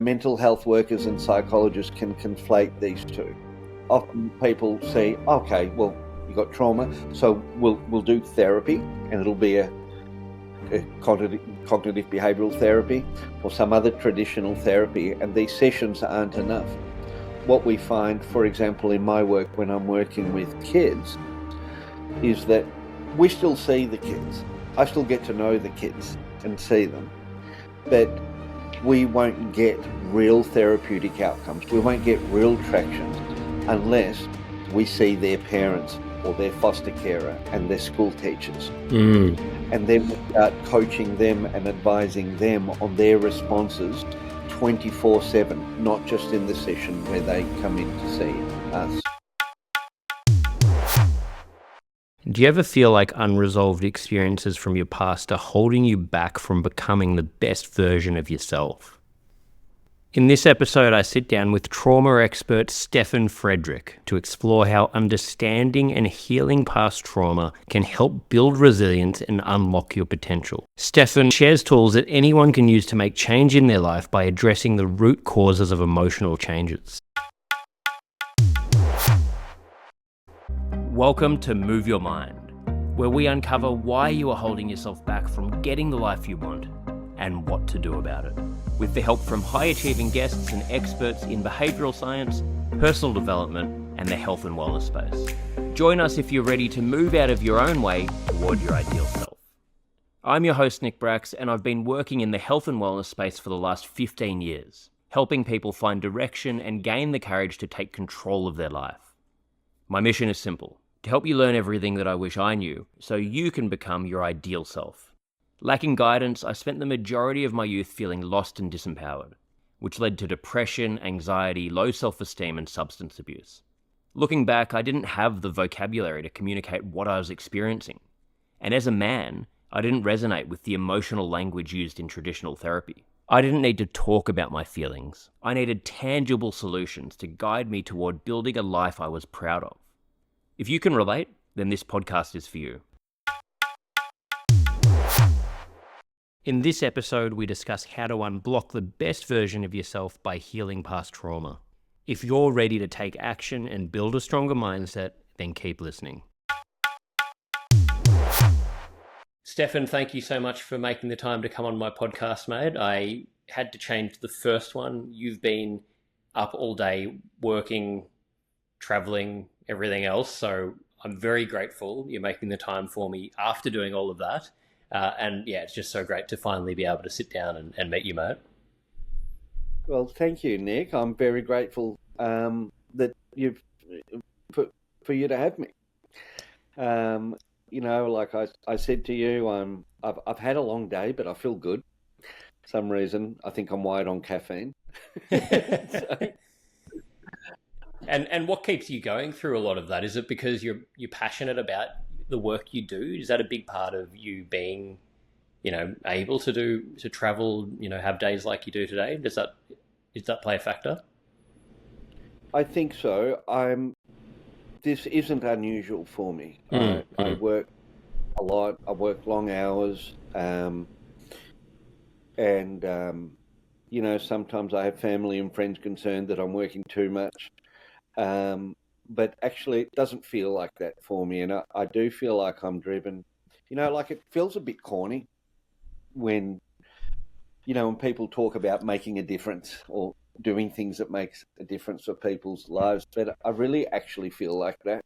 mental health workers and psychologists can conflate these two. Often people say, okay, well, you got trauma, so we'll do therapy, and it'll be a cognitive behavioural therapy or some other traditional therapy, and these sessions aren't enough. What we find, for example, in my work when I'm working with kids, is that we still see the kids. I still get to know the kids and see them, but we won't get real therapeutic outcomes. We won't get real traction unless we see their parents or their foster carer and their school teachers. And then we start coaching them and advising them on their responses 24/7, not just in the session where they come in to see us. Do you ever feel like unresolved experiences from your past are holding you back from becoming the best version of yourself? In this episode, I sit down with trauma expert Stephan Friedrich to explore how understanding and healing past trauma can help build resilience and unlock your potential. Stephan shares tools that anyone can use to make change in their life by addressing the root causes of emotional changes. Welcome to Move Your Mind, where we uncover why you are holding yourself back from getting the life you want and what to do about it. With the help from high-achieving guests and experts in behavioural science, personal development, and the health and wellness space. Join us if you're ready to move out of your own way toward your ideal self. I'm your host, Nick Brax, and I've been working in the health and wellness space for the last 15 years, helping people find direction and gain the courage to take control of their life. My mission is simple: to help you learn everything that I wish I knew, so you can become your ideal self. Lacking guidance, I spent the majority of my youth feeling lost and disempowered, which led to depression, anxiety, low self-esteem, and substance abuse. Looking back, I didn't have the vocabulary to communicate what I was experiencing. And as a man, I didn't resonate with the emotional language used in traditional therapy. I didn't need to talk about my feelings. I needed tangible solutions to guide me toward building a life I was proud of. If you can relate, then this podcast is for you. In this episode, we discuss how to unblock the best version of yourself by healing past trauma. If you're ready to take action and build a stronger mindset, then keep listening. Stephan, thank you so much for making the time to come on my podcast, mate. I had to change the first one. You've been up all day working, traveling, everything else, so I'm very grateful you're making the time for me after doing all of that. And yeah, it's just so great to finally be able to sit down and meet you, mate. Well, thank you, Nick. I'm very grateful that you've for you to have me. Like I said to you, I've had a long day, but I feel good. For some reason, I think I'm wired on caffeine. So. And what keeps you going through a lot of that? Is it because you're passionate about the work you do? Is that a big part of you being, able to travel, have days like you do today? Does that play a factor? I think so. This isn't unusual for me. I work a lot. I work long hours, and sometimes I have family and friends concerned that I'm working too much. But actually it doesn't feel like that for me. And I do feel like I'm driven, like it feels a bit corny when people talk about making a difference or doing things that makes a difference for people's lives. But I really actually feel like that.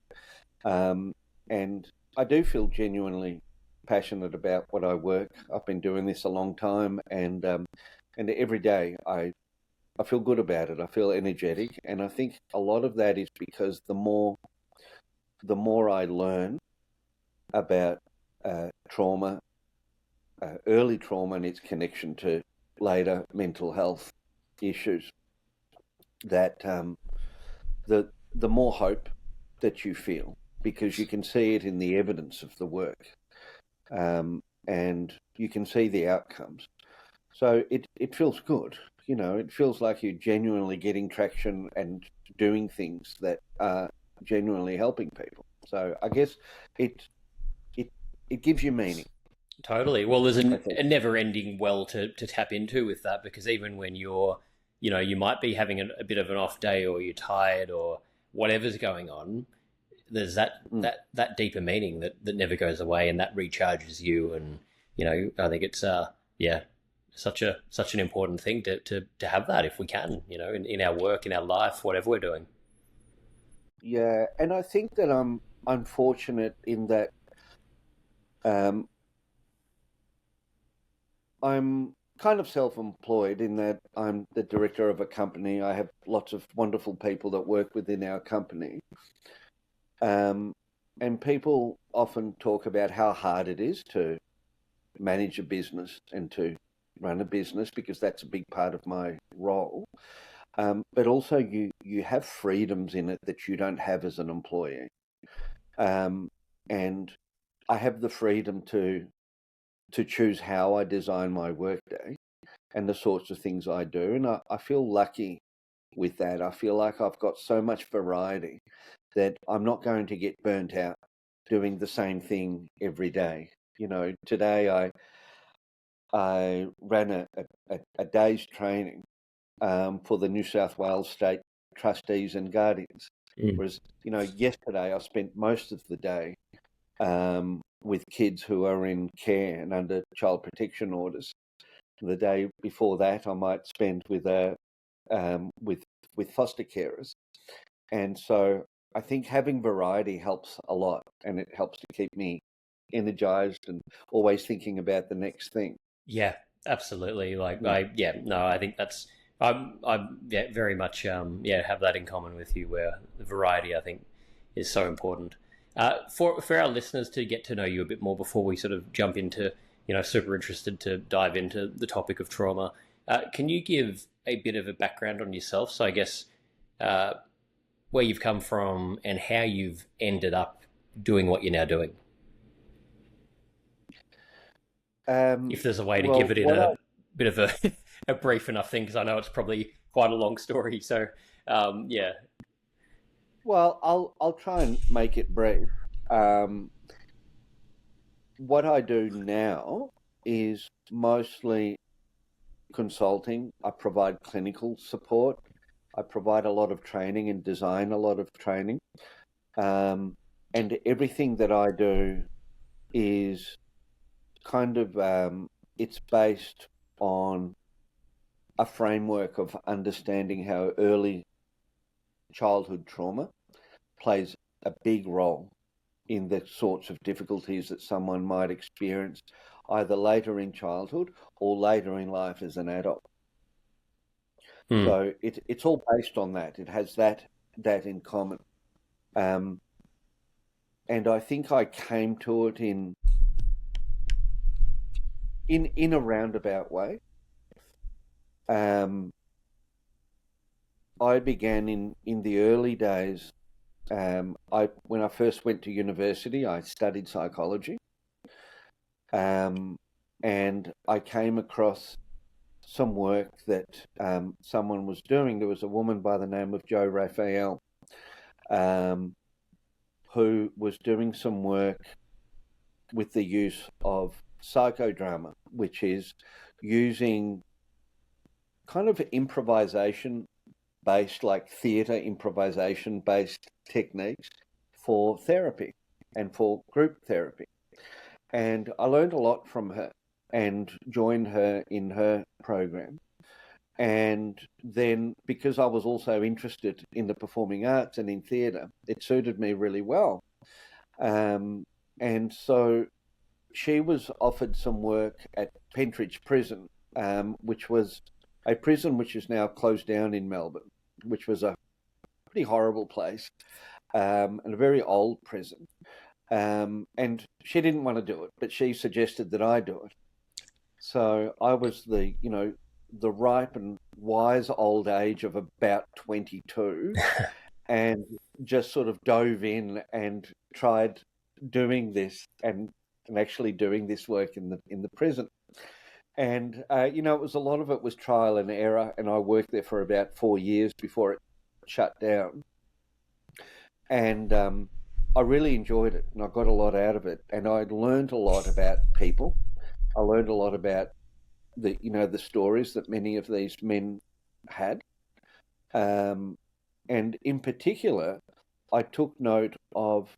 And I do feel genuinely passionate about what I work. I've been doing this a long time, and every day I feel good about it. I feel energetic, and I think a lot of that is because the more I learn about trauma, early trauma and its connection to later mental health issues, that the more hope that you feel, because you can see it in the evidence of the work, and you can see the outcomes. So it feels good. It feels like you're genuinely getting traction and doing things that are genuinely helping people. So I guess it gives you meaning. Totally. Well, there's a never-ending well to tap into with that, because even when you're you might be having a bit of an off day, or you're tired, or whatever's going on. There's that deeper meaning that never goes away, and that recharges you. And I think it's such an important thing to have that, if we can, in our work, in our life, whatever we're doing. Yeah, and I think that I'm unfortunate in that I'm kind of self-employed in that I'm the director of a company. I have lots of wonderful people that work within our company. And people often talk about how hard it is to manage a business and to run a business, because that's a big part of my role. But also you have freedoms in it that you don't have as an employee. And I have the freedom to choose how I design my workday and the sorts of things I do. And I feel lucky with that. I feel like I've got so much variety that I'm not going to get burnt out doing the same thing every day. Today I ran a day's training for the New South Wales State Trustees and Guardians. Whereas, yesterday I spent most of the day with kids who are in care and under child protection orders. The day before that, I might spend with foster carers. And so I think having variety helps a lot, and it helps to keep me energized and always thinking about the next thing. Yeah, absolutely. I think that's I very much have that in common with you, where the variety, I think, is so important. For our listeners to get to know you a bit more before we sort of jump into, super interested to dive into the topic of trauma. Can you give a bit of a background on yourself? So I guess where you've come from and how you've ended up doing what you're now doing. If there's a way to give it in bit of a brief enough thing, because I know it's probably quite a long story. So, yeah. Well, I'll try and make it brief. What I do now is mostly consulting. I provide clinical support. I provide a lot of training and design a lot of training. And everything that I do is kind of, it's based on a framework of understanding how early childhood trauma plays a big role in the sorts of difficulties that someone might experience either later in childhood or later in life as an adult. So it's all based on that. It has that in common. And I think I came to it in a roundabout way. I began in the early days. When I first went to university, I studied psychology, and I came across some work that someone was doing. There was a woman by the name of Jo Raphael, who was doing some work with the use of psychodrama, which is using kind of improvisation-based, like theatre improvisation-based techniques for therapy and for group therapy. And I learned a lot from her and joined her in her program. And then, because I was also interested in the performing arts and in theatre, it suited me really well. And so she was offered some work at Pentridge Prison, which was a prison which is now closed down in Melbourne, which was a pretty horrible place, and a very old prison. And she didn't want to do it, but she suggested that I do it. So I was the ripe and wise old age of about 22 and just sort of dove in and tried doing this and actually doing this work in the prison. And, it was a lot of it was trial and error, and I worked there for about 4 years before it shut down. And I really enjoyed it, and I got a lot out of it, and I learned a lot about people. I learned a lot about the stories that many of these men had. And in particular, I took note of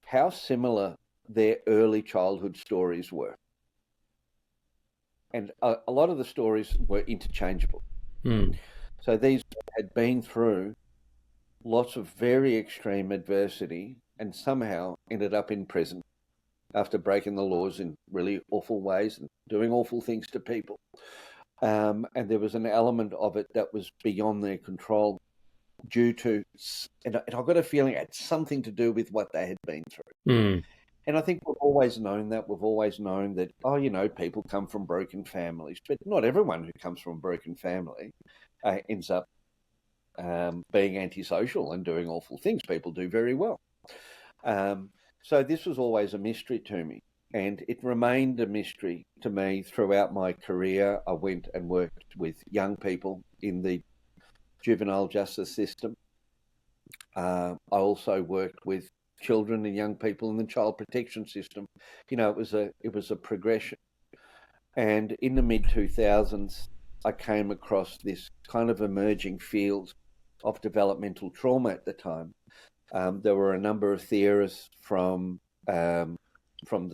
how similar their early childhood stories were. And a lot of the stories were interchangeable. So these had been through lots of very extreme adversity and somehow ended up in prison after breaking the laws in really awful ways and doing awful things to people. And there was an element of it that was beyond their control due to, and I got a feeling it had something to do with what they had been through. And I think we've always known that. We've always known that, people come from broken families, but not everyone who comes from a broken family ends up being antisocial and doing awful things. People do very well. So this was always a mystery to me, and it remained a mystery to me throughout my career. I went and worked with young people in the juvenile justice system. I also worked with children and young people in the child protection system. It was a progression. And in the mid-2000s, I came across this kind of emerging field of developmental trauma at the time. There were a number of theorists from the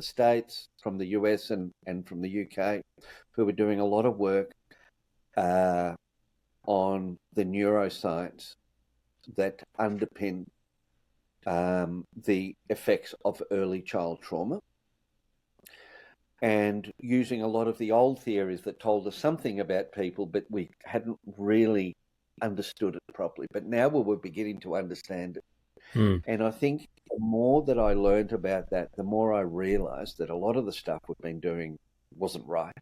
States, from the US and from the UK, who were doing a lot of work on the neuroscience that underpin the effects of early child trauma, and using a lot of the old theories that told us something about people, but we hadn't really understood it properly. But now we were beginning to understand it. And I think the more that I learned about that, the more I realized that a lot of the stuff we've been doing wasn't right.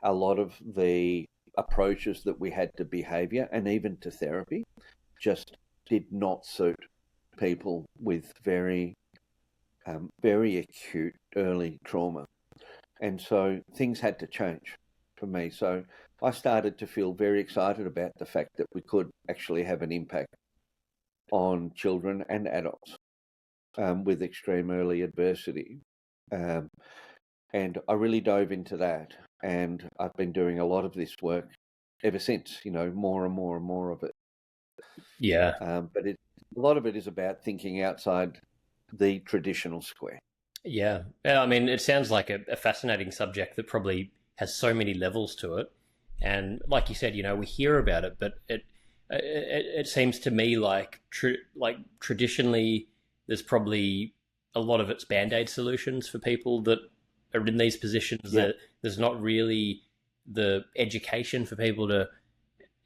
A lot of the approaches that we had to behavior and even to therapy just did not suit people with very acute early trauma. And so things had to change for me. So I started to feel very excited about the fact that we could actually have an impact on children and adults with extreme early adversity. And I really dove into that. And I've been doing a lot of this work ever since, more and more and more of it. Yeah. But a lot of it is about thinking outside the traditional square. Yeah. I mean, it sounds like a fascinating subject that probably has so many levels to it. And like you said, we hear about it, but it seems to me like traditionally there's probably a lot of it's Band-Aid solutions for people that are in these positions. Yeah. That there's not really the education for people to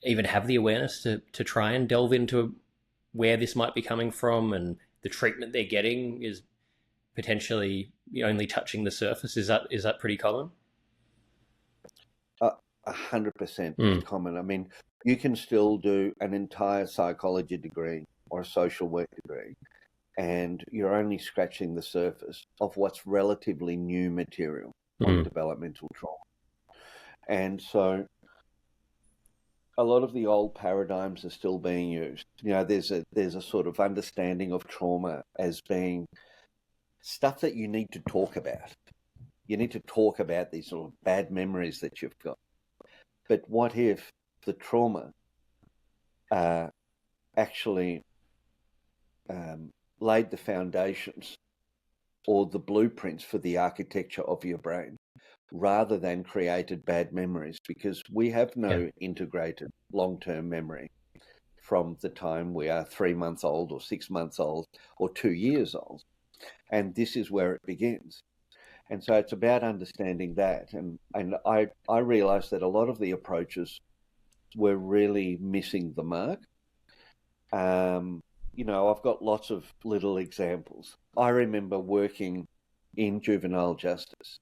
even have the awareness to try and delve into where this might be coming from, and the treatment they're getting is potentially only touching the surface. Is that pretty common? 100% is common. I mean, you can still do an entire psychology degree or a social work degree, and you're only scratching the surface of what's relatively new material on developmental trauma. And so a lot of the old paradigms are still being used. There's a sort of understanding of trauma as being stuff that you need to talk about. You need to talk about these sort of bad memories that you've got. But what if the trauma actually laid the foundations or the blueprints for the architecture of your brain, rather than created bad memories? Because we have no integrated long-term memory from the time we are 3 months old or 6 months old or 2 years old. And this is where it begins. And so it's about understanding that. And I realized that a lot of the approaches were really missing the mark. I've got lots of little examples. I remember working in juvenile justice,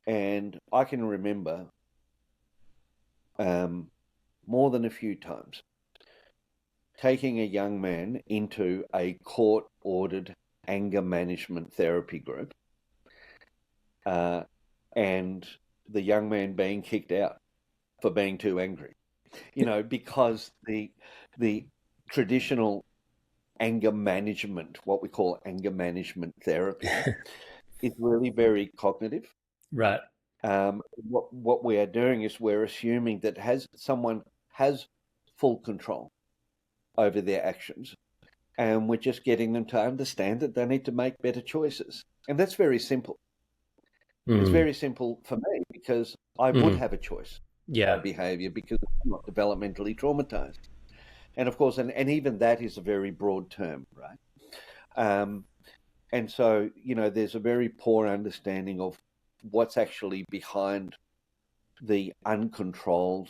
and I can remember more than a few times taking a young man into a court-ordered anger management therapy group, and the young man being kicked out for being too angry, because the traditional anger management, what we call anger management therapy, is really very cognitive. Right. What we are doing is we're assuming that someone has full control over their actions, and we're just getting them to understand that they need to make better choices. And that's very simple. It's very simple for me because I would have a choice Yeah. of behavior because I'm not developmentally traumatized. And of course, and even that is a very broad term, right? And so, there's a very poor understanding of what's actually behind the uncontrolled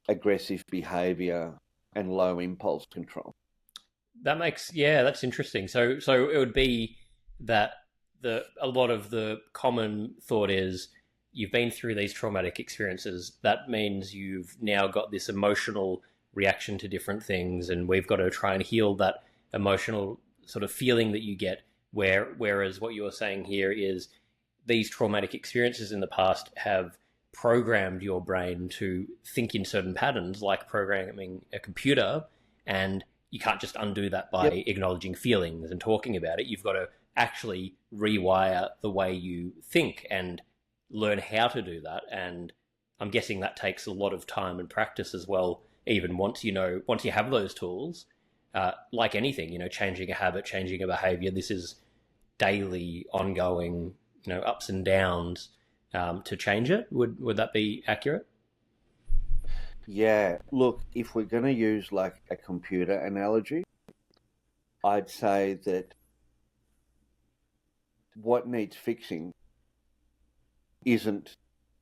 aggressive behavior and low impulse control. That's interesting. So it would be that a lot of the common thought is you've been through these traumatic experiences. That means you've now got this emotional reaction to different things, and we've got to try and heal that emotional sort of feeling that you get. Whereas what you're saying here is these traumatic experiences in the past have programmed your brain to think in certain patterns, like programming a computer, and you can't just undo that by acknowledging feelings and talking about it. You've got to actually rewire the way you think and learn how to do that. And I'm guessing that takes a lot of time and practice as well. Even once you have those tools, like anything, changing a habit, changing a behavior, this is daily, ongoing, ups and downs to change it. Would that be accurate? Yeah, look, if we're going to use like a computer analogy, I'd say that what needs fixing isn't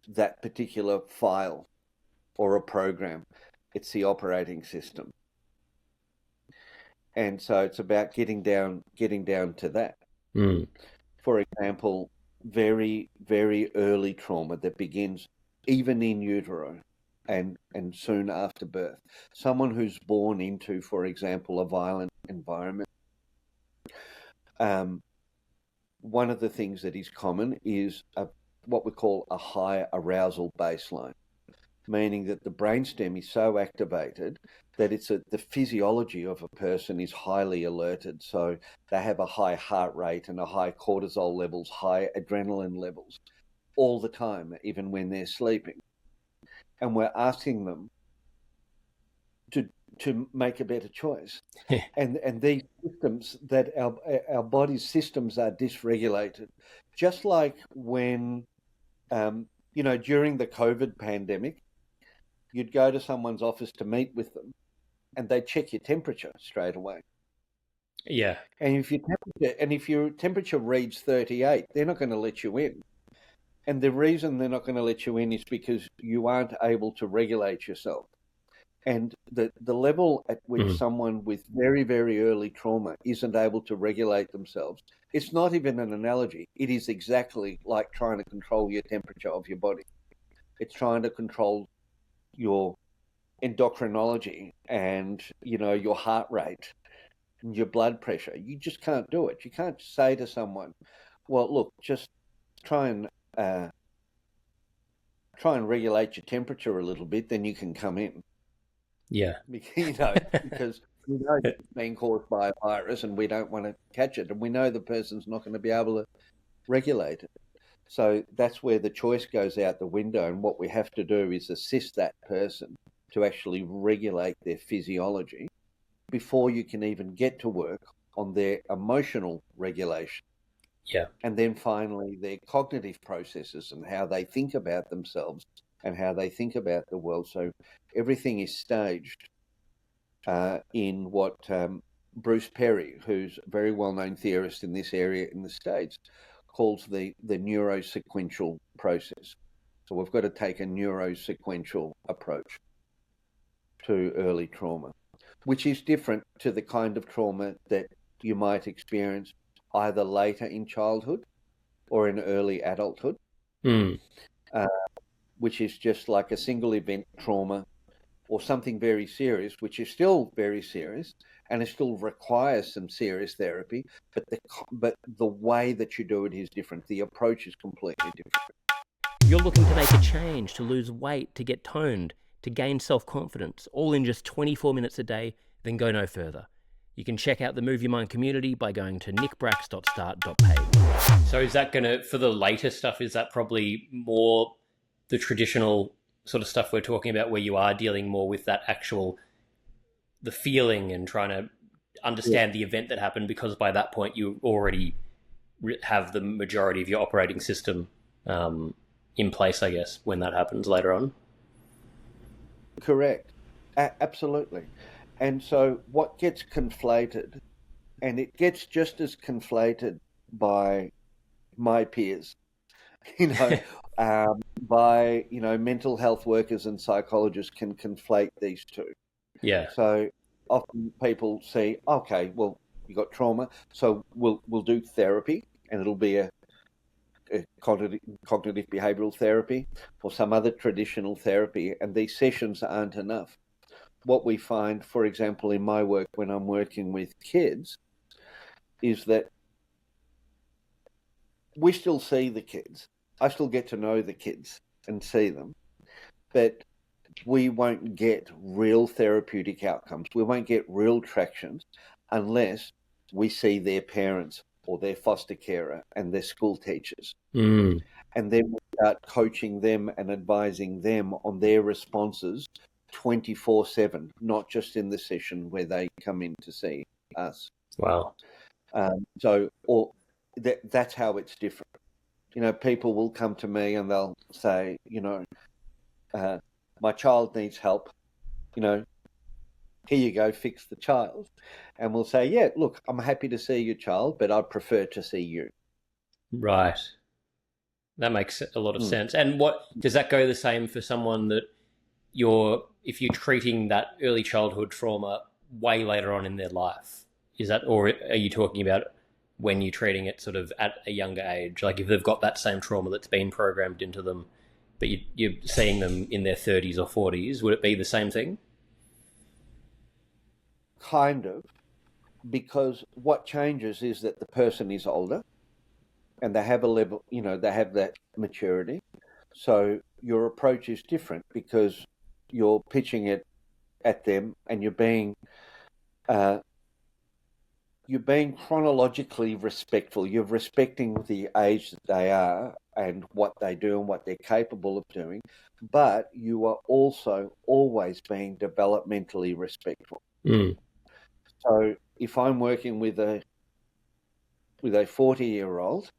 that particular file or a program, it's the operating system. And so it's about getting down to that. For example, very, very early trauma that begins even in utero and soon after birth. Someone who's born into, for example, a violent environment. One of the things that is common is what we call a high arousal baseline, meaning that the brainstem is so activated that the physiology of a person is highly alerted. So they have a high heart rate and a high cortisol levels, high adrenaline levels all the time, even when they're sleeping. And we're asking them to make a better choice. And these systems, that our body's systems are dysregulated. Just like when, during the COVID pandemic, you'd go to someone's office to meet with them and they'd check your temperature straight away. Yeah. And if your temperature reads 38, they're not going to let you in. And the reason they're not going to let you in is because you aren't able to regulate yourself. And the level at which someone with very, very early trauma isn't able to regulate themselves, it's not even an analogy. It is exactly like trying to control your temperature of your body. It's trying to control your endocrinology and, your heart rate and your blood pressure. You just can't do it. You can't say to someone, well, look, just try and regulate your temperature a little bit, then you can come in. Yeah. Because we know it's being caused by a virus and we don't want to catch it. And we know the person's not going to be able to regulate it. So that's where the choice goes out the window. And what we have to do is assist that person to actually regulate their physiology before you can even get to work on their emotional regulation. Yeah. And then finally, their cognitive processes and how they think about themselves and how they think about the world. So everything is staged in what Bruce Perry, who's a very well-known theorist in this area in the States, calls the neurosequential process. So we've got to take a neurosequential approach to early trauma, which is different to the kind of trauma that you might experience either later in childhood or in early adulthood, which is just like a single event trauma or something very serious, which is still very serious and it still requires some serious therapy, but the way that you do it is different. The approach is completely different. You're looking to make a change, to lose weight, to get toned, to gain self-confidence, all in just 24 minutes a day, then go no further. You can check out the Move Your Mind community by going to nickbrax.start.page. So is that going to, for the later stuff, is that probably more the traditional sort of stuff we're talking about where you are dealing more with that actual, the feeling and trying to understand the event that happened, because by that point you already have the majority of your operating system in place, I guess, when that happens later on? Correct. Absolutely. And so what gets conflated, and it gets just as conflated by my peers, by, mental health workers and psychologists can conflate these two. Yeah. So often people say, okay, well, you got trauma, so we'll do therapy, and it'll be a cognitive behavioral therapy or some other traditional therapy, and these sessions aren't enough. What we find, for example, in my work when I'm working with kids, is that we still see the kids. I still get to know the kids and see them, but we won't get real therapeutic outcomes. We won't get real tractions unless we see their parents or their foster carer and their school teachers. Mm. And then we start coaching them and advising them on their responses 24/7, not just in the session where they come in to see us. Wow. That's how it's different. People will come to me and they'll say, my child needs help, here you go, fix the child. And we'll say, yeah, look, I'm happy to see your child, but I'd prefer to see you. Right. That makes a lot of sense. And what does that go the same for someone that if you're treating that early childhood trauma way later on in their life? Is that, or are you talking about when you're treating it sort of at a younger age? Like if they've got that same trauma that's been programmed into them, but you're seeing them in their 30s or 40s, would it be the same thing? Kind of, because what changes is that the person is older and they have a level, they have that maturity. So your approach is different because you're pitching it at them and you're being chronologically respectful. You're respecting the age that they are and what they do and what they're capable of doing, but you are also always being developmentally respectful. Mm. So if I'm working with a 40-year-old,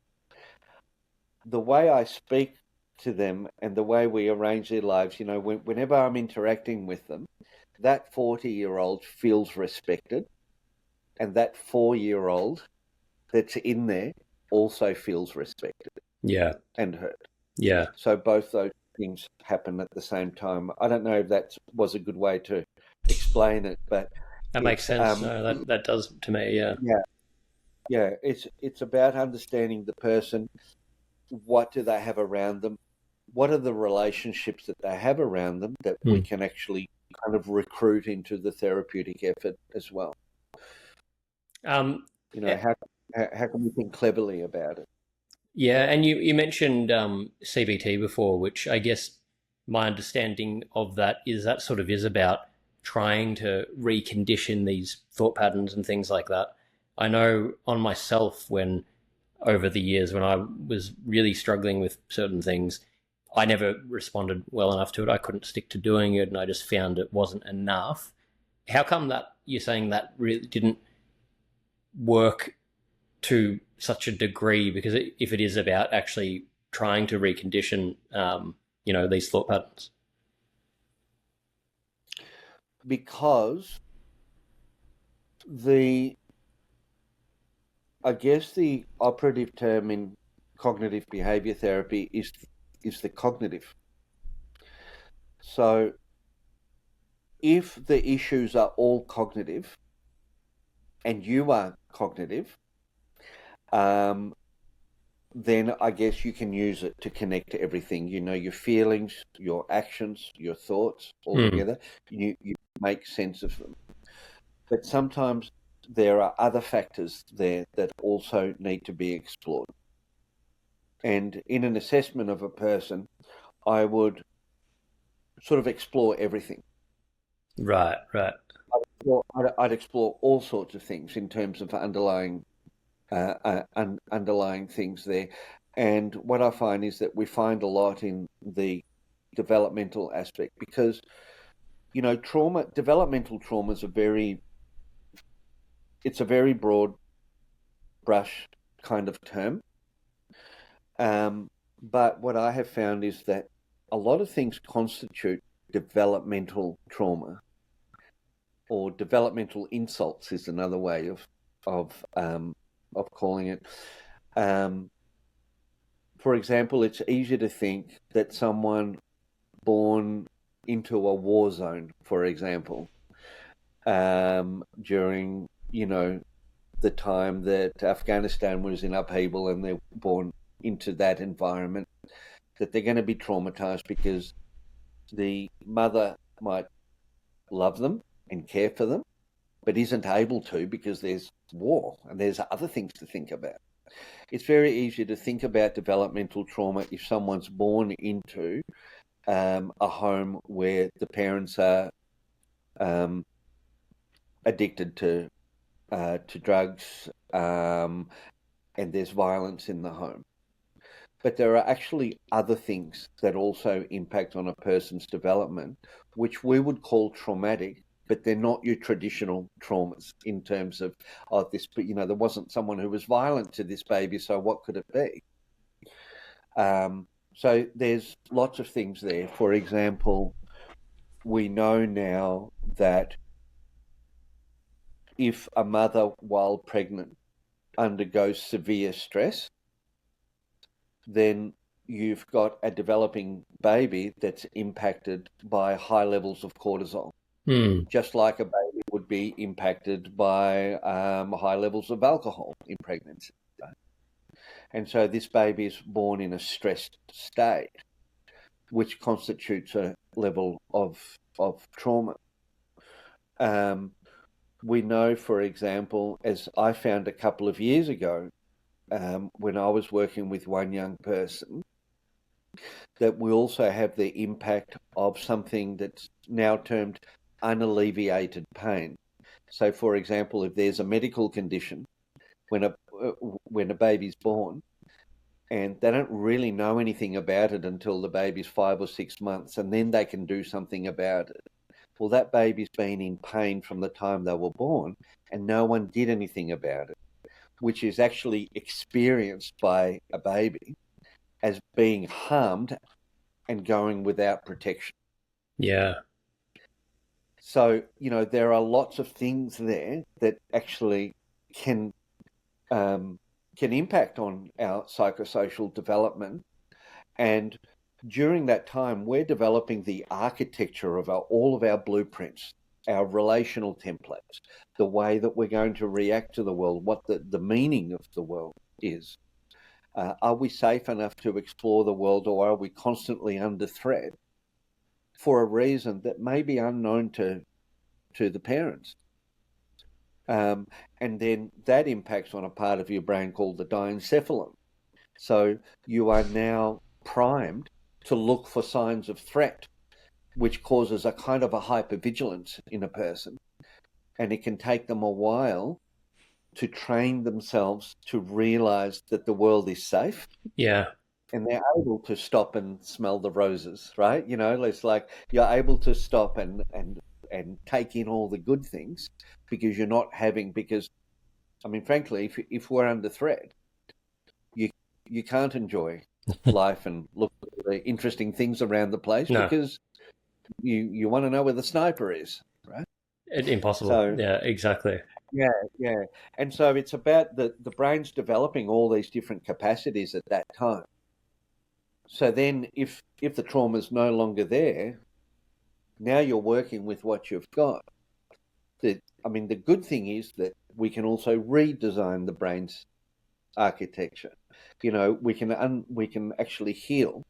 the way I speak to them and the way we arrange their lives, whenever I'm interacting with them, that 40-year-old feels respected, and that 4-year-old that's in there also feels respected. Yeah. And heard. Yeah. So both those things happen at the same time. I don't know if that was a good way to explain it, but that makes sense. No, that does to me. Yeah. Yeah. It's about understanding the person. What do they have around them? What are the relationships that they have around them that we can actually kind of recruit into the therapeutic effort as well? How can we think cleverly about it? Yeah, and you mentioned CBT before, which I guess my understanding of that is about trying to recondition these thought patterns and things like that. I know on myself, when over the years when I was really struggling with certain things, I never responded well enough to it. I couldn't stick to doing it, and I just found it wasn't enough. How come that you're saying that really didn't work to such a degree? Because if it is about actually trying to recondition, these thought patterns. Because the operative term in cognitive behavior therapy is the cognitive. So if the issues are all cognitive and you are cognitive, then I guess you can use it to connect to everything. Your feelings, your actions, your thoughts all together. You make sense of them. But sometimes there are other factors there that also need to be explored. And in an assessment of a person, I would sort of explore everything. Right. I'd explore all sorts of things in terms of underlying things there. And what I find is that we find a lot in the developmental aspect because, developmental trauma is it's a very broad brush kind of term. But what I have found is that a lot of things constitute developmental trauma, or developmental insults is another way of calling it. For example, it's easier to think that someone born into a war zone, for example, during, the time that Afghanistan was in upheaval and they're born into that environment, that they're going to be traumatized because the mother might love them and care for them, but isn't able to because there's war and there's other things to think about. It's very easy to think about developmental trauma if someone's born into a home where the parents are addicted to drugs, and there's violence in the home. But there are actually other things that also impact on a person's development, which we would call traumatic, but they're not your traditional traumas in terms of this, but there wasn't someone who was violent to this baby, so what could it be? So there's lots of things there. For example, we know now that if a mother, while pregnant, undergoes severe stress, then you've got a developing baby that's impacted by high levels of cortisol, just like a baby would be impacted by high levels of alcohol in pregnancy. And so this baby is born in a stressed state, which constitutes a level of trauma. We know, for example, as I found a couple of years ago, when I was working with one young person, that we also have the impact of something that's now termed unalleviated pain. So, for example, if there's a medical condition when a baby's born, and they don't really know anything about it until the baby's 5 or 6 months, and then they can do something about it. Well, that baby's been in pain from the time they were born, and no one did anything about it, which is actually experienced by a baby as being harmed and going without protection. Yeah. So, there are lots of things there that actually can impact on our psychosocial development. And during that time, we're developing the architecture of all of our blueprints, our relational templates, the way that we're going to react to the world, what the meaning of the world is. Are we safe enough to explore the world, or are we constantly under threat for a reason that may be unknown to the parents? And then that impacts on a part of your brain called the diencephalon. So you are now primed to look for signs of threat, which causes a kind of a hypervigilance in a person. And it can take them a while to train themselves to realize that the world is safe. Yeah. And they're able to stop and smell the roses, right? It's like you're able to stop and take in all the good things because you're not because, frankly, if we're under threat, you can't enjoy life and look at the interesting things around the place because you want to know where the sniper is, right? Impossible. So, yeah, exactly. Yeah. And so it's about the brain's developing all these different capacities at that time. So then if the trauma is no longer there, now you're working with what you've got. The good thing is that we can also redesign the brain's architecture. We can actually heal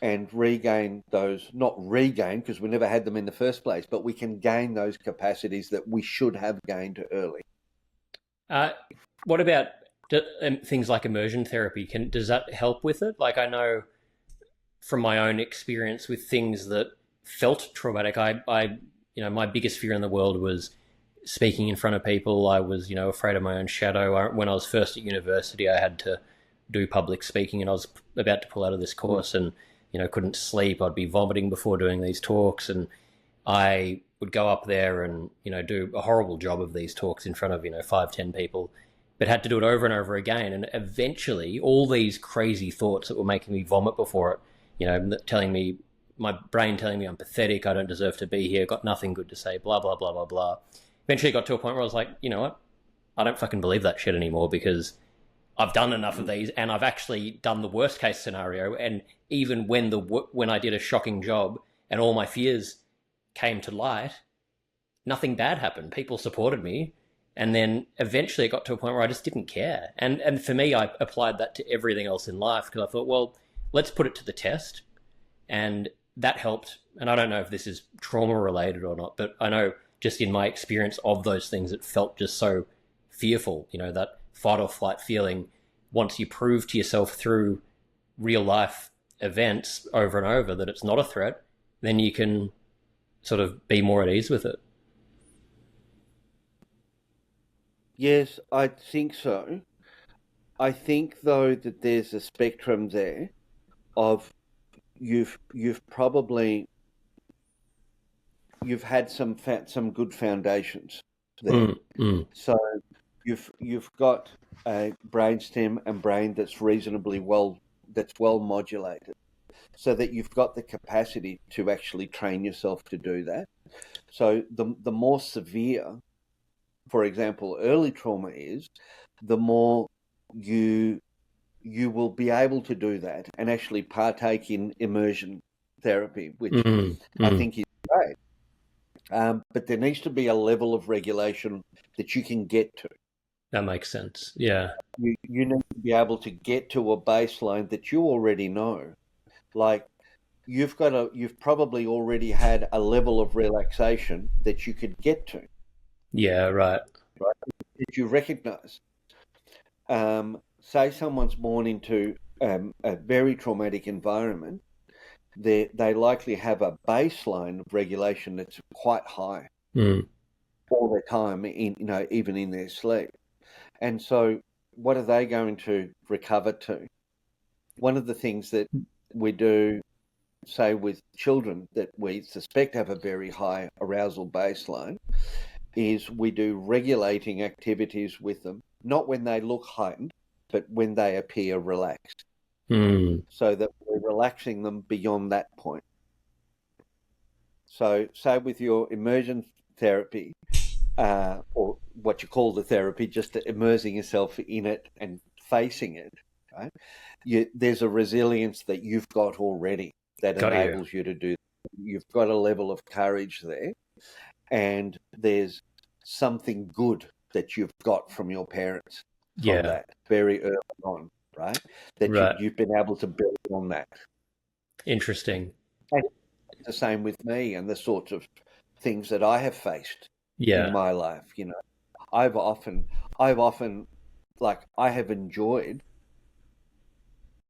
and regain those, not regain because we never had them in the first place, but we can gain those capacities that we should have gained early. What about things like immersion therapy? Does that help with it? Like, I know from my own experience with things that felt traumatic, I my biggest fear in the world was speaking in front of people. I was, afraid of my own shadow. When I was first at university, I had to do public speaking, and I was about to pull out of this course, and couldn't sleep. I'd be vomiting before doing these talks, and I would go up there and do a horrible job of these talks in front of 5-10 people, but had to do it over and over again. And eventually, all these crazy thoughts that were making me vomit before it, telling me, my brain telling me I'm pathetic, I don't deserve to be here, got nothing good to say, blah blah blah blah blah. Eventually, got to a point where I was like, you know what, I don't fucking believe that shit anymore, because I've done enough of these, and I've actually done the worst case scenario. And even when I did a shocking job and all my fears came to light, nothing bad happened. People supported me, and then eventually it got to a point where I just didn't care. And for me, I applied that to everything else in life, because I thought, well, let's put it to the test, and that helped. And I don't know if this is trauma related or not, but I know just in my experience of those things, it felt just so fearful, that fight or flight feeling. Once you prove to yourself through real life events over and over that it's not a threat, then you can sort of be more at ease with it. Yes, I think so. I think, though, that there's a spectrum there of you've had some good foundations there. So you've got a brainstem and brain that's reasonably well modulated, so that you've got the capacity to actually train yourself to do that. So the more severe, for example, early trauma is, the more you will be able to do that and actually partake in immersion therapy, which I think is great. But there needs to be a level of regulation that you can get to. That makes sense. Yeah. You need to be able to get to a baseline that you already know. Like, you've probably already had a level of relaxation that you could get to. Yeah, right. That you recognize. Say someone's born into a very traumatic environment, they likely have a baseline of regulation that's quite high all the time, even in their sleep. And so what are they going to recover to? One of the things that we do, say with children that we suspect have a very high arousal baseline, is we do regulating activities with them, not when they look heightened, but when they appear relaxed. So that we're relaxing them beyond that point. So say with your immersion therapy, or what you call the therapy, just immersing yourself in it and facing it, right? There's a resilience that you've got already that enables you to do that. You've got a level of courage there, and there's something good that you've got from your parents from that very early on, right? That you've been able to build on that. Interesting. And it's the same with me and the sorts of things that I have faced in my life. I've often like, I have enjoyed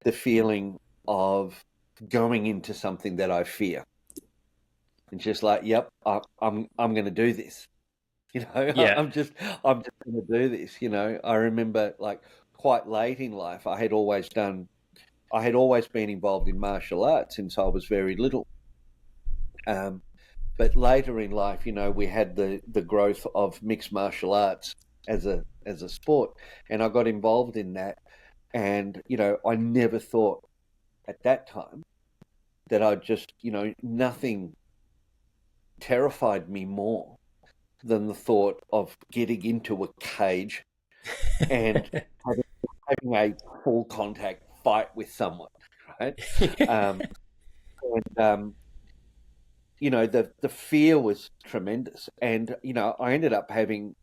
the feeling of going into something that I fear. It's just like, yep, I'm going to do this. I'm just going to do this. I remember, like, quite late in life, I had always been involved in martial arts since I was very little. But later in life, we had the growth of mixed martial arts as a sport, and I got involved in that. And I never thought at that time that I'd just nothing terrified me more than the thought of getting into a cage and having a full contact fight with someone, right? The fear was tremendous, and I ended up having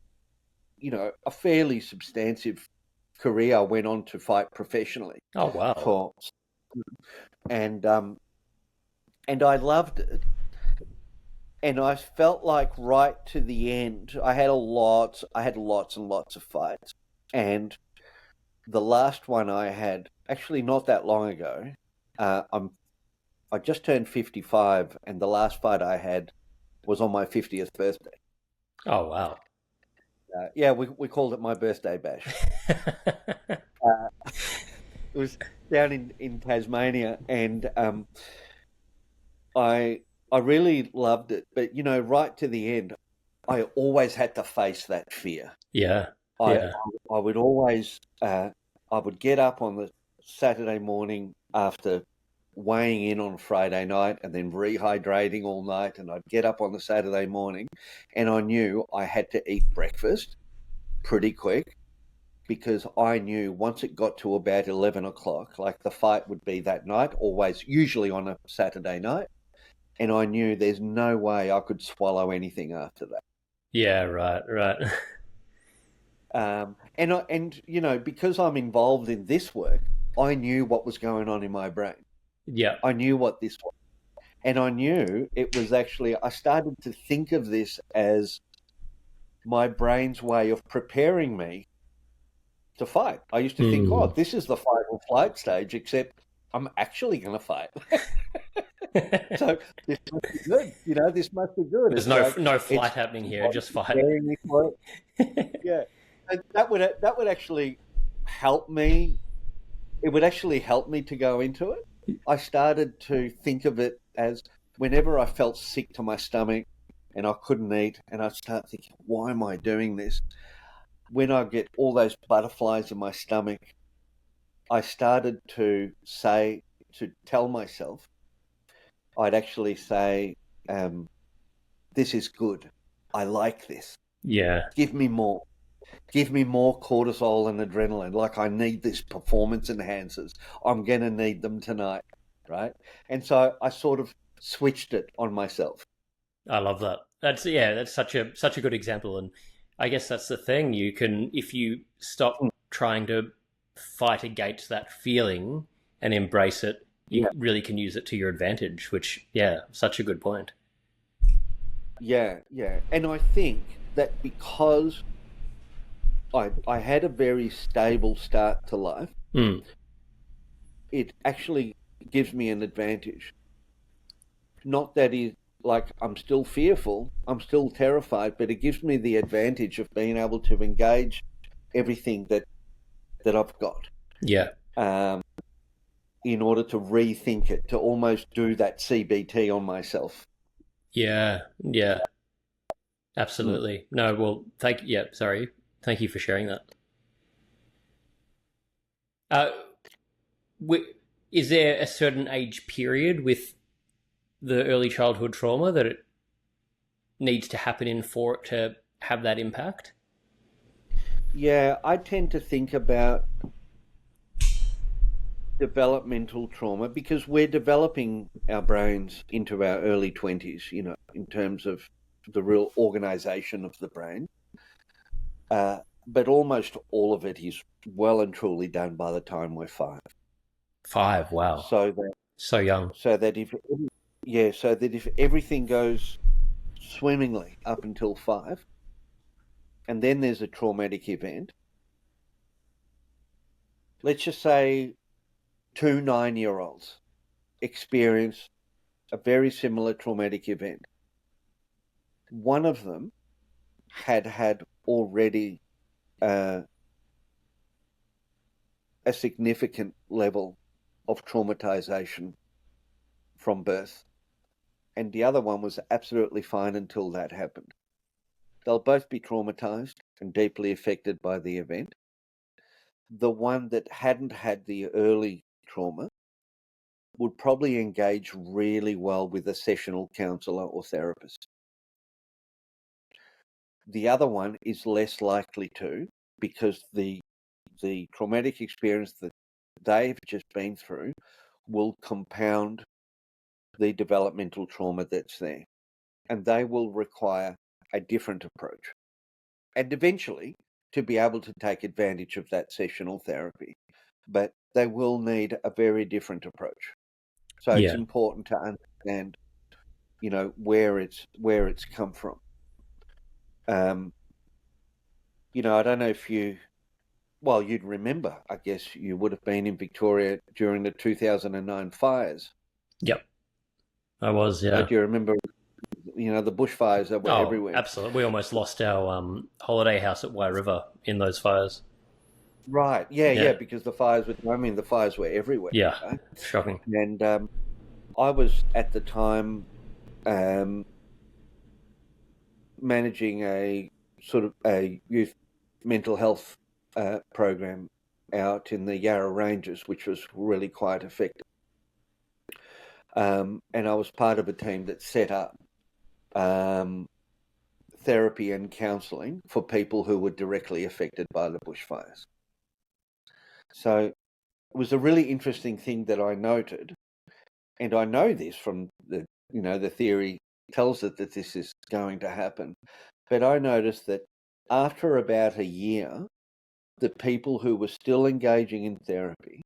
a fairly substantive career. I went on to fight professionally. Oh wow! And I loved it. And I felt like right to the end, I had lots and lots of fights. And the last one I had, actually not that long ago, I just turned 55, and the last fight I had was on my 50th birthday. Oh, wow. Yeah, we called it my birthday bash. It was down in Tasmania, and I really loved it. But right to the end, I always had to face that fear. Yeah. I Yeah. I would always I would get up on the Saturday morning after weighing in on Friday night and then rehydrating all night, and I'd get up on the Saturday morning, and I knew I had to eat breakfast pretty quick because I knew once it got to about 11 o'clock, like the fight would be that night, always, usually on a Saturday night, and I knew there's no way I could swallow anything after that. Yeah, right, right. And because I'm involved in this work, I knew what was going on in my brain. Yeah. I knew what this was. And I knew it was actually, I started to think of this as my brain's way of preparing me to fight. I used to think, oh, this is the fight or flight stage, except I'm actually going to fight. So this must be good. This must be good. There's no flight happening here, just fight. Yeah. And that would actually help me. It would actually help me to go into it. I started to think of it as whenever I felt sick to my stomach and I couldn't eat, and I'd start thinking, why am I doing this? When I get all those butterflies in my stomach, I started to tell myself, I'd actually say, this is good. I like this. Yeah. Give me more. Give me more cortisol and adrenaline. Like, I need this performance enhancers. I'm going to need them tonight, right? And so I sort of switched it on myself. I love that. That's such a good example, and I guess that's the thing. You can, if you stop trying to fight against that feeling and embrace it, you really can use it to your advantage, which, such a good point. Yeah. And I think that because I had a very stable start to life, it actually gives me an advantage. Not that I'm still fearful, I'm still terrified, but it gives me the advantage of being able to engage everything that I've got. Yeah. In order to rethink it, to almost do that CBT on myself. Yeah. Absolutely. No, well, thank you for sharing that. Is there a certain age period with the early childhood trauma that it needs to happen in for it to have that impact? Yeah, I tend to think about developmental trauma because we're developing our brains into our early 20s, in terms of the real organization of the brain. But almost all of it is well and truly done by the time we're 5. 5, wow. So young. So that if everything goes swimmingly up until 5, and then there's a traumatic event, let's just say 2 9-year-olds experience a very similar traumatic event. One of them had already a significant level of traumatization from birth, and the other one was absolutely fine until that happened. They'll both be traumatized and deeply affected by the event. The one that hadn't had the early trauma would probably engage really well with a sessional counselor or therapist. The other one is less likely to, because the traumatic experience that they've just been through will compound the developmental trauma that's there, and they will require a different approach. And eventually, to be able to take advantage of that sessional therapy, but they will need a very different approach. So it's important to understand, where it's come from. I don't know if you'd remember, I guess you would have been in Victoria during the 2009 fires. Yep. I was, yeah. Do you remember? the bushfires that were Oh, everywhere. absolutely. We almost lost our holiday house at Wye River in those fires. Right. Yeah, Yeah. yeah, because the fires were everywhere. Yeah. Right? Shocking. And I was at the time um, managing a sort of a youth mental health program out in the Yarra Ranges, which was really quite effective. And I was part of a team that set up um, therapy and counselling for people who were directly affected by the bushfires. So it was a really interesting thing that I noted, and I know this from the theory tells it that this is going to happen, but I noticed that after about a year, the people who were still engaging in therapy,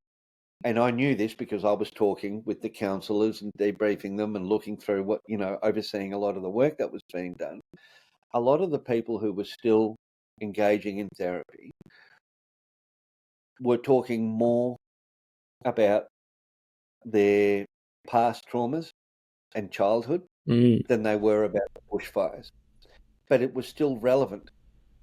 and I knew this because I was talking with the counsellors and debriefing them and looking through overseeing a lot of the work that was being done. A lot of the people who were still engaging in therapy were talking more about their past traumas and childhood than they were about the bushfires. But it was still relevant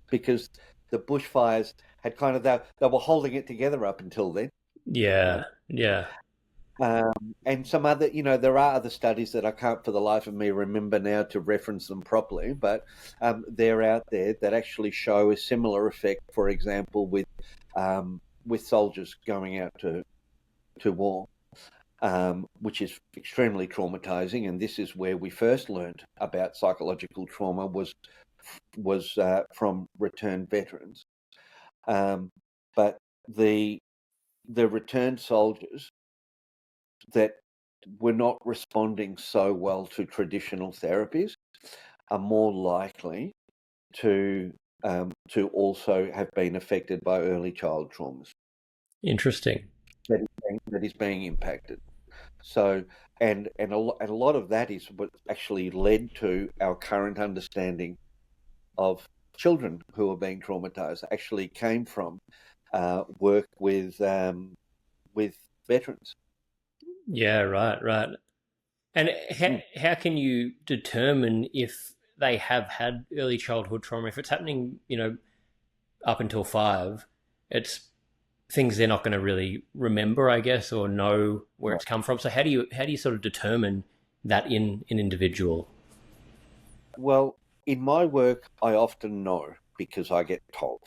because the bushfires had they were holding it together up until then. Yeah. Yeah. And some other, there are other studies that I can't for the life of me remember now to reference them properly, but they're out there that actually show a similar effect, for example, with soldiers going out to war, which is extremely traumatizing. And this is where we first learned about psychological trauma was from returned veterans. But the returned soldiers that were not responding so well to traditional therapies are more likely to also have been affected by early child traumas. Interesting. That is being impacted. So, and a lot of that is what actually led to our current understanding of children who are being traumatized. Actually, came from work with veterans. Yeah. Right. Right. And how can you determine if they have had early childhood trauma? If it's happening, up until 5, it's things they're not going to really remember, I guess, or know where it's come from. So how do you sort of determine that in an individual? Well, in my work, I often know because I get told.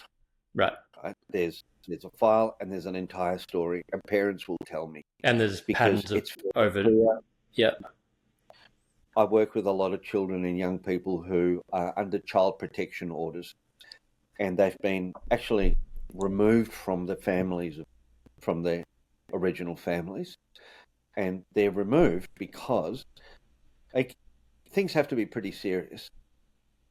Right. Right? There's a file and there's an entire story, and parents will tell me. And there's Because patterns of it's over. clear. Yeah. I work with a lot of children and young people who are under child protection orders, and they've been actually removed from the families, from their original families, and they're removed because things have to be pretty serious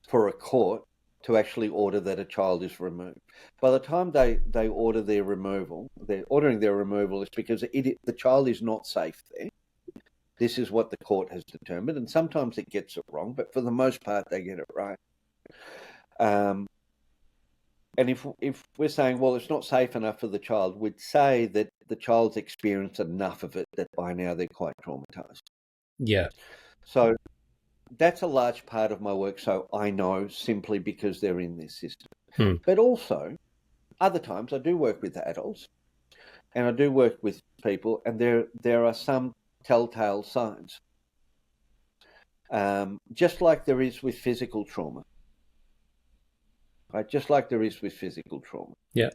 for a court to actually order that a child is removed. By the time they order their removal, they're ordering their removal is because the child is not safe there. This is what the court has determined, and sometimes it gets it wrong, but for the most part, they get it right. And if we're saying, well, it's not safe enough for the child, we'd say that the child's experienced enough of it that by now they're quite traumatized. Yeah. So that's a large part of my work. So I know simply because they're in this system. But also, other times I do work with adults, and I do work with people, and there are some telltale signs, just like there is with physical trauma. Right, just like there is with physical trauma. Yeah.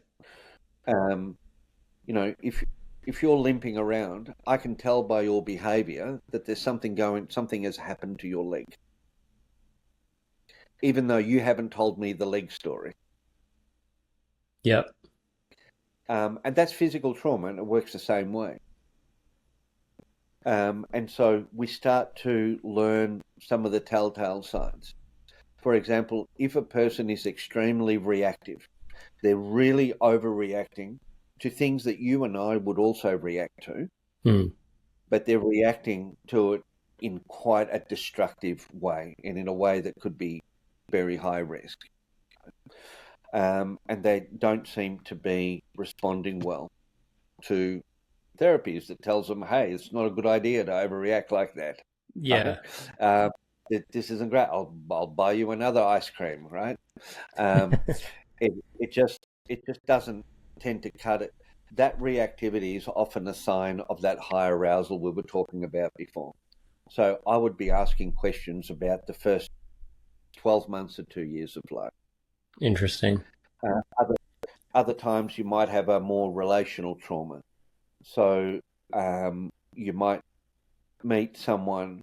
If you're limping around, I can tell by your behaviour that there's something has happened to your leg, even though you haven't told me the leg story. Yeah. And that's physical trauma, and it works the same way. And so we start to learn some of the telltale signs. For example, if a person is extremely reactive, they're really overreacting to things that you and I would also react to, but they're reacting to it in quite a destructive way, and in a way that could be very high risk. And they don't seem to be responding well to therapies that tells them, hey, it's not a good idea to overreact like that. Yeah. this isn't great. I'll buy you another ice cream, right? Um, it just doesn't tend to cut it. That reactivity is often a sign of that high arousal we were talking about before. So I would be asking questions about the first 12 months or 2 years of life. Interesting. Other times you might have a more relational trauma. So you might meet someone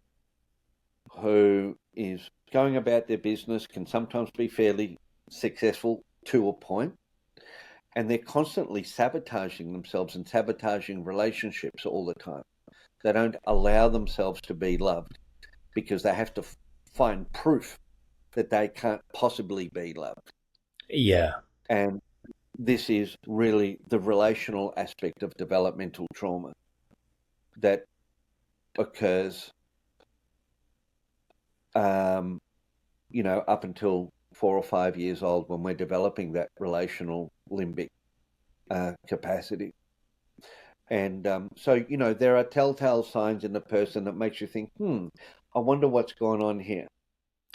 who is going about their business, can sometimes be fairly successful to a point, and they're constantly sabotaging themselves and sabotaging relationships all the time. They don't allow themselves to be loved because they have to find proof that they can't possibly be loved. Yeah. And this is really the relational aspect of developmental trauma that occurs, up until 4 or 5 years old when we're developing that relational limbic capacity. And so, there are telltale signs in the person that makes you think, I wonder what's going on here.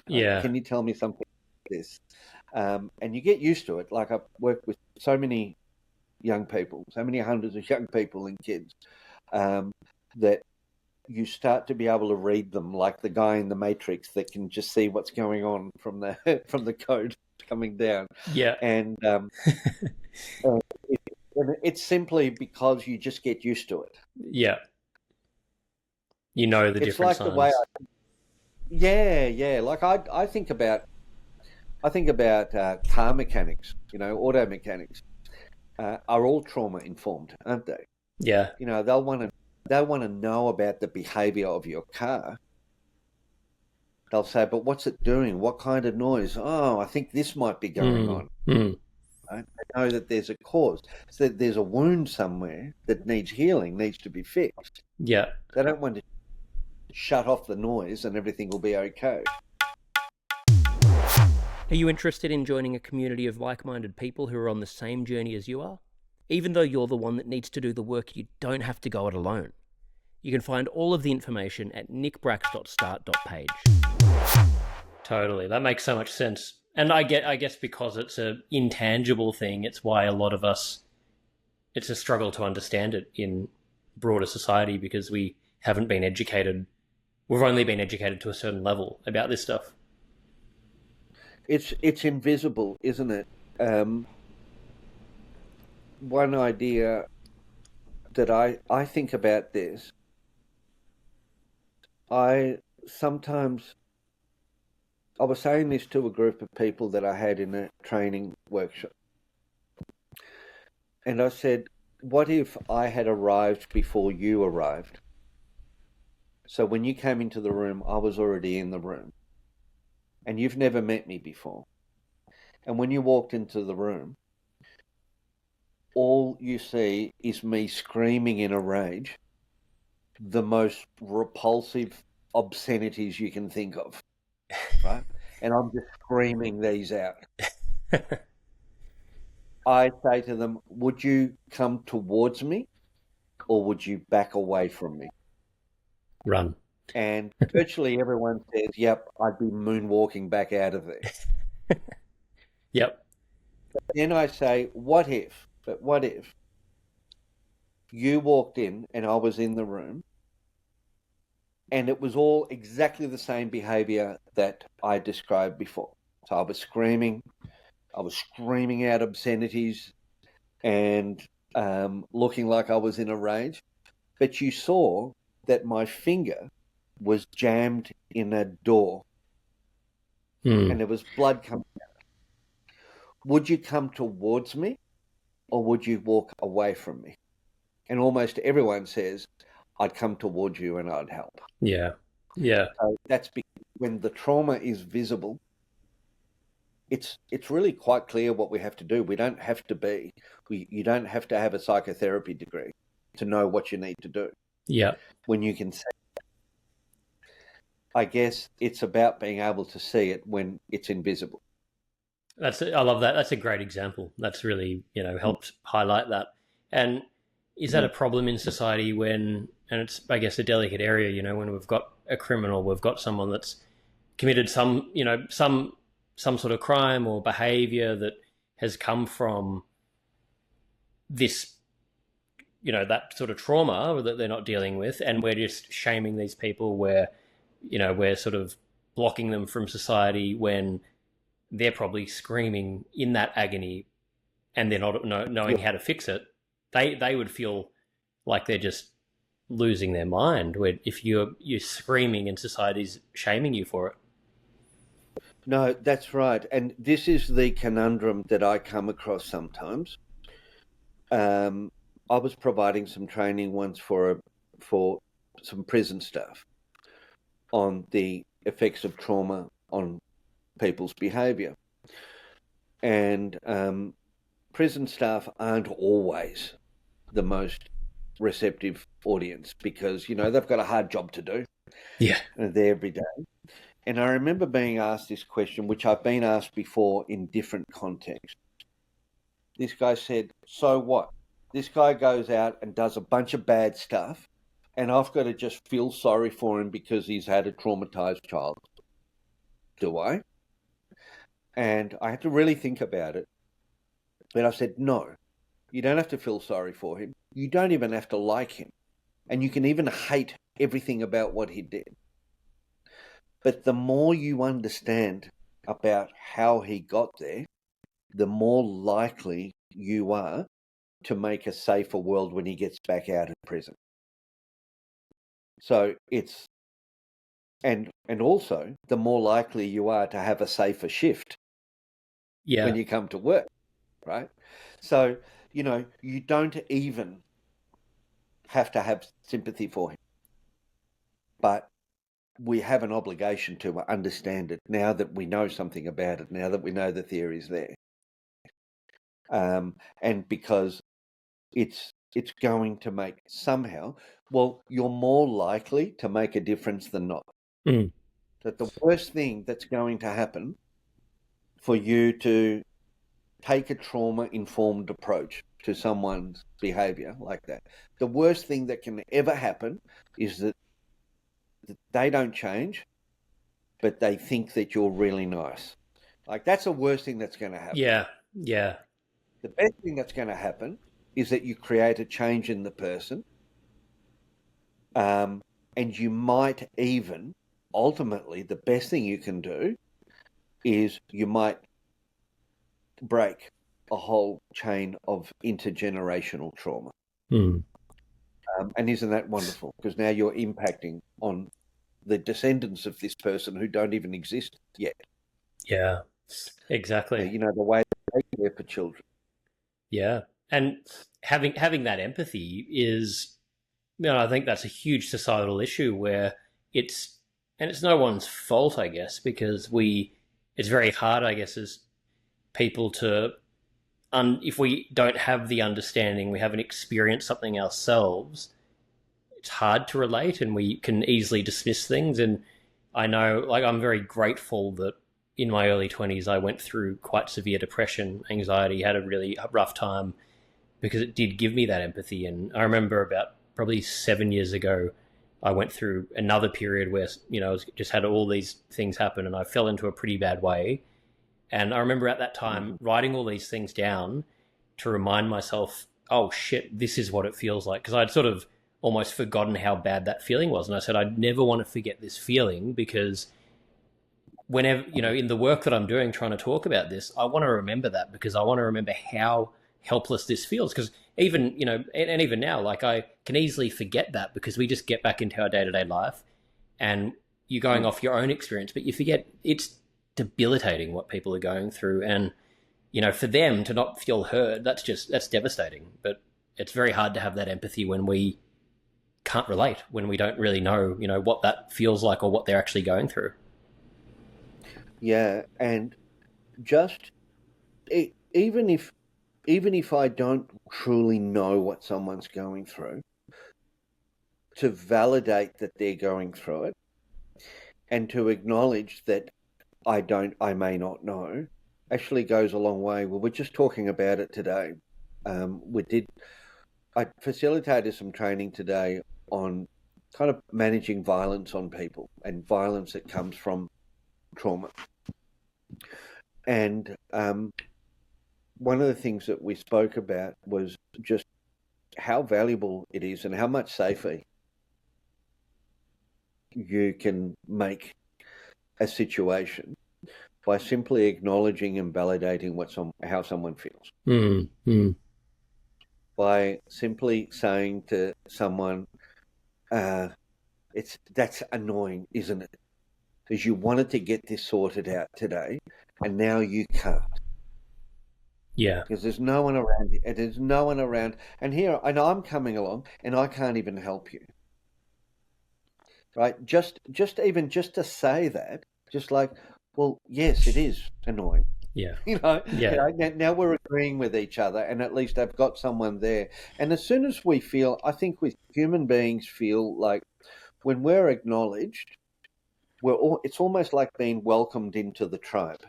Yeah. Can you tell me something like this? And you get used to it. Like I've worked with so many young people, so many hundreds of young people and kids, that you start to be able to read them like the guy in the Matrix that can just see what's going on from the from the code coming down. Yeah. And it's simply because you just get used to it. Yeah. You know the it's different like signs. The way yeah. Like I think about car mechanics, auto mechanics are all trauma informed, aren't they? Yeah. They'll want to know about the behavior of your car. They'll say, but what's it doing? What kind of noise? Oh, I think this might be going on. Right? They know that there's a cause. So that there's a wound somewhere that needs healing, needs to be fixed. Yeah. They don't want to shut off the noise and everything will be okay. Are you interested in joining a community of like-minded people who are on the same journey as you are? Even though you're the one that needs to do the work, you don't have to go it alone. You can find all of the information at nickbrax.start.page. Totally, that makes so much sense. And I guess because it's an intangible thing, it's why a lot of us, it's a struggle to understand it in broader society because we haven't been educated. We've only been educated to a certain level about this stuff. It's invisible, isn't it? One idea that I think about this, I was saying this to a group of people that I had in a training workshop. And I said, what if I had arrived before you arrived? So when you came into the room, I was already in the room. And you've never met me before. And when you walked into the room, all you see is me screaming in a rage, the most repulsive obscenities you can think of, right? And I'm just screaming these out. I say to them, would you come towards me or would you back away from me? Run. And virtually everyone says, yep, I'd be moonwalking back out of there. Yep. But then I say, what if you walked in and I was in the room and it was all exactly the same behavior that I described before. So I was screaming out obscenities and looking like I was in a rage. But you saw that my finger was jammed in a door and there was blood coming out. Would you come towards me or would you walk away from me? And almost everyone says, I'd come towards you and I'd help. Yeah. Yeah. So that's because when the trauma is visible, it's really quite clear what we have to do. We don't have to you don't have to have a psychotherapy degree to know what you need to do. Yeah. When you can say, I guess it's about being able to see it when it's invisible. I love that. That's a great example. That's really, helped highlight that. And is that a problem in society when, and it's, I guess, a delicate area, when we've got a criminal, we've got someone that's committed some sort of crime or behavior that has come from this, that sort of trauma that they're not dealing with, and we're just shaming these people where, we're sort of blocking them from society when they're probably screaming in that agony and they're not knowing how to fix it. They would feel like they're just losing their mind where if you're screaming and society's shaming you for it. No, that's right. And this is the conundrum that I come across sometimes. I was providing some training once for some prison staff on the effects of trauma on people's behaviour. And prison staff aren't always the most receptive audience because, they've got a hard job to do. Yeah. And they're every day. And I remember being asked this question, which I've been asked before in different contexts. This guy said, so what? This guy goes out and does a bunch of bad stuff, and I've got to just feel sorry for him because he's had a traumatized child. Do I? And I had to really think about it. But I said, no, you don't have to feel sorry for him. You don't even have to like him. And you can even hate everything about what he did. But the more you understand about how he got there, the more likely you are to make a safer world when he gets back out of prison. So it's, and also the more likely you are to have a safer shift when you come to work, right? So, you don't even have to have sympathy for him. But we have an obligation to understand it now that we know something about it, now that we know the theory's there. And because it's going to make somehow, you're more likely to make a difference than not. That the worst thing that's going to happen for you to take a trauma-informed approach to someone's behavior like that, the worst thing that can ever happen is that they don't change, but they think that you're really nice. Like, that's the worst thing that's going to happen. Yeah. The best thing that's going to happen is that you create a change in the person. And you might even, ultimately, the best thing you can do is you might break a whole chain of intergenerational trauma. And isn't that wonderful? Because now you're impacting on the descendants of this person who don't even exist yet. Yeah, exactly. The way they care for children. Yeah. And having that empathy is, I think that's a huge societal issue where it's no one's fault, I guess, because it's very hard, I guess, as people to, if we don't have the understanding, we haven't experienced something ourselves, it's hard to relate and we can easily dismiss things. And I know, I'm very grateful that in my early 20s, I went through quite severe depression, anxiety, had a really rough time because it did give me that empathy. And I remember about probably 7 years ago, I went through another period where, I just had all these things happen and I fell into a pretty bad way. And I remember at that time writing all these things down to remind myself, oh shit, this is what it feels like. Because I'd sort of almost forgotten how bad that feeling was. And I said, I'd never want to forget this feeling because whenever, in the work that I'm doing, trying to talk about this, I want to remember that because I want to remember how helpless this feels. Because even, and even now, I can easily forget that because we just get back into our day-to-day life and you're going off your own experience, but you forget it's debilitating what people are going through. And, for them to not feel heard, that's devastating. But it's very hard to have that empathy when we can't relate, when we don't really know, what that feels like or what they're actually going through. Yeah, and just even if I don't truly know what someone's going through, to validate that they're going through it and to acknowledge that I may not know, actually goes a long way. Well, we're just talking about it today. I facilitated some training today on kind of managing violence on people and violence that comes from trauma. And one of the things that we spoke about was just how valuable it is and how much safer you can make a situation by simply acknowledging and validating how someone feels. By simply saying to someone, that's annoying, isn't it? Because you wanted to get this sorted out today, and now you can't. Yeah. Because there's no one around. There's no one around, and here I know I'm coming along, and I can't even help you. Right? Just to say that, just like, well, yes, it is annoying. Yeah. Now we're agreeing with each other, and at least I've got someone there. And as soon as we feel, I think with human beings feel like when we're acknowledged, it's almost like being welcomed into the tribe.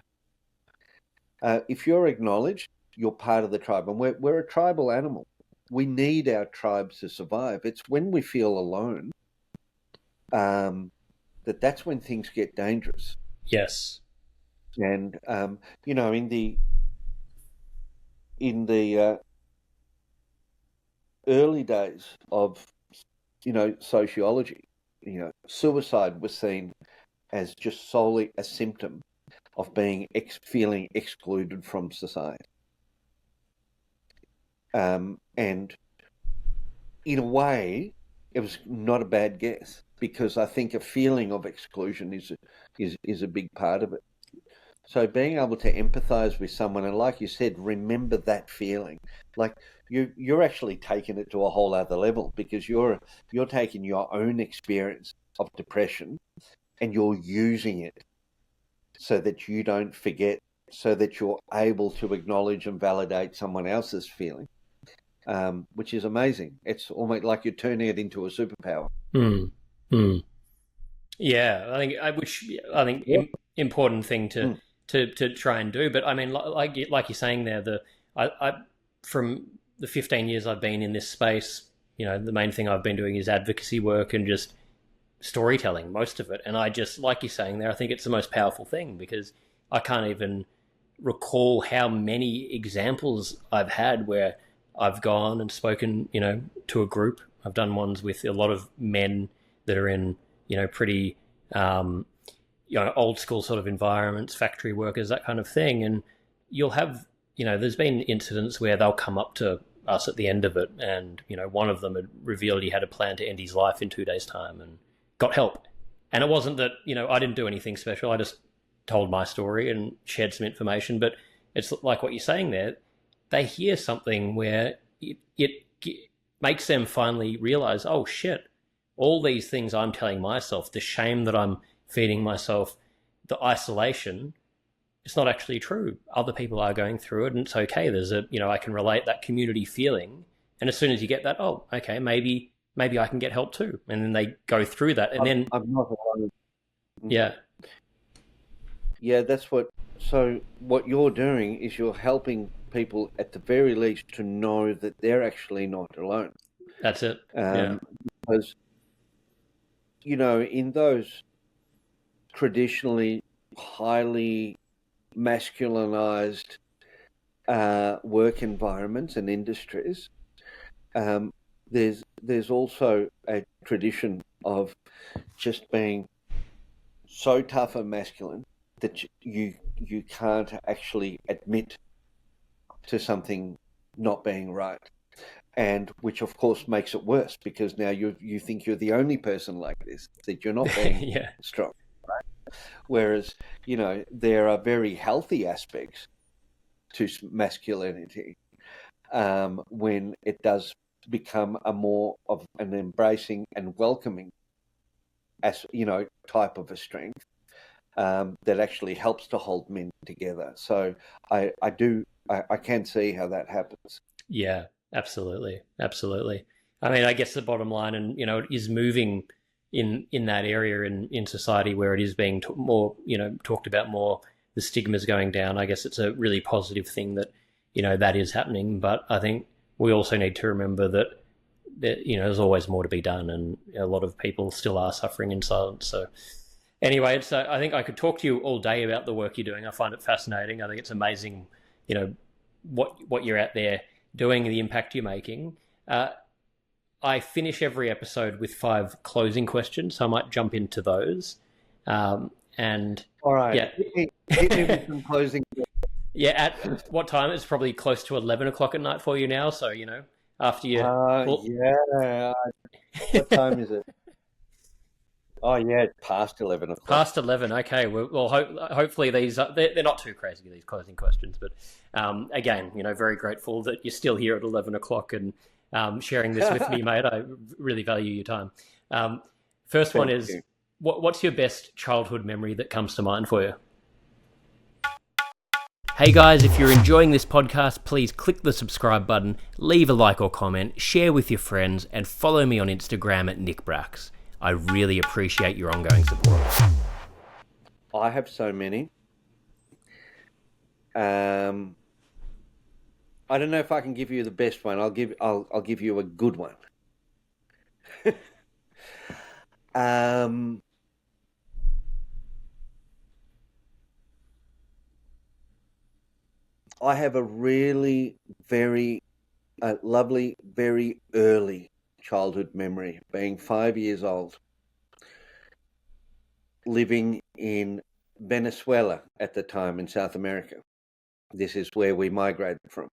If you're acknowledged, you're part of the tribe, and we're a tribal animal. We need our tribes to survive. It's when we feel alone that's when things get dangerous. Yes. And in the early days of sociology, suicide was seen as just solely a symptom of being feeling excluded from society. And in a way, it was not a bad guess, because I think a feeling of exclusion is a big part of it. So being able to empathize with someone, and like you said, remember that feeling, like you're actually taking it to a whole other level, because you're taking your own experience of depression and you're using it so that you don't forget, so that you're able to acknowledge and validate someone else's feeling, which is amazing. It's almost like you're turning it into a superpower. Yeah, I think important thing to try and do. But I mean, like you're saying there, I from the 15 years I've been in this space, the main thing I've been doing is advocacy work and just storytelling, most of it. And I just, like you're saying there, I think it's the most powerful thing, because I can't even recall how many examples I've had where I've gone and spoken, to a group. I've done ones with a lot of men that are in, pretty, old school sort of environments, factory workers, that kind of thing. And you'll have, there's been incidents where they'll come up to us at the end of it, and, one of them had revealed he had a plan to end his life in 2 days' time and got help. And it wasn't that, I didn't do anything special. I just told my story and shared some information. But it's like what you're saying there. They hear something where it makes them finally realize, oh shit, all these things I'm telling myself, the shame that I'm feeding myself, the isolation, it's not actually true. Other people are going through it, and it's okay. There's I can relate that community feeling. And as soon as you get that, oh, okay, maybe I can get help too. And then they go through that, and then I'm not alone. Yeah. Yeah, so what you're doing is you're helping people at the very least to know that they're actually not alone. That's it. Because, in those traditionally highly masculinized work environments and industries, there's also a tradition of just being so tough and masculine that you can't actually admit to something not being right, and which of course makes it worse, because now you think you're the only person like this, that you're not being strong, right? Whereas there are very healthy aspects to masculinity when it does become a more of an embracing and welcoming type of a strength that actually helps to hold men together. So I can see how that happens. Yeah, absolutely. I mean, I guess the bottom line, and it is moving in that area in society where it is being more talked about more. The stigma's going down. I guess it's a really positive thing that that is happening. But I think we also need to remember that there's always more to be done, and a lot of people still are suffering in silence. So Anyway, I think I could talk to you all day about the work you're doing. I find it fascinating. I think it's amazing, what you're out there doing, the impact you're making. I finish every episode with 5 closing questions, so I might jump into those. And All right, yeah, hit me with some closing. yeah. At what time? It's probably close to 11 o'clock at night for you now. So after you, Yeah. What time is it? Oh, yeah, it's past 11 o'clock. past 11. Okay. Well, hopefully they're not too crazy, these closing questions. But again, very grateful that you're still here at 11 o'clock and sharing this with me, mate. I really value your time. First one is, what's your best childhood memory that comes to mind for you? Hey guys, if you're enjoying this podcast, please click the subscribe button, leave a like or comment, share with your friends, and follow me on Instagram at NickBrax. I really appreciate your ongoing support. I have so many. I don't know if I can give you the best one. I'll give you a good one. I have a really very lovely, very early childhood memory, being 5 years old, living in Venezuela at the time in South America. This is where we migrated from.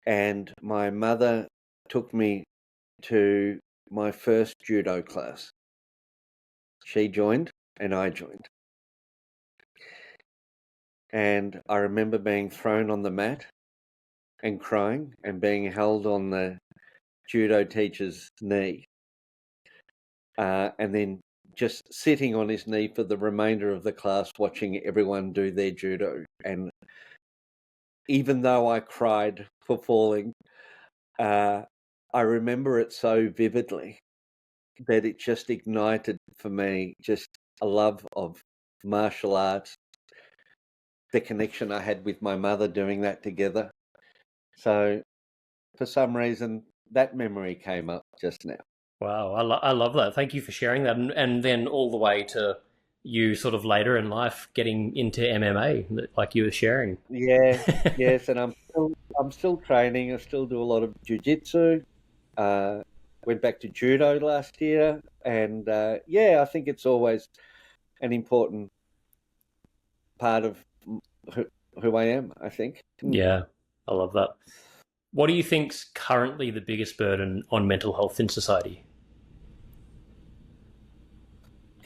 And my mother took me to my first judo class. She joined and I joined. And I remember being thrown on the mat and crying and being held on the judo teacher's knee. And then just sitting on his knee for the remainder of the class, watching everyone do their judo. And even though I cried for falling, I remember it so vividly that it just ignited for me just a love of martial arts, the connection I had with my mother doing that together. So for some reason, that memory came up just now. Wow, I love that. Thank you for sharing that. And then all the way to you sort of later in life getting into MMA, like you were sharing. Yeah, yes, and I'm still training. I still do a lot of jiu-jitsu. Went back to judo last year, and I think it's always an important part of who I am, I think. Yeah, I love that. What do you think's currently the biggest burden on mental health in society?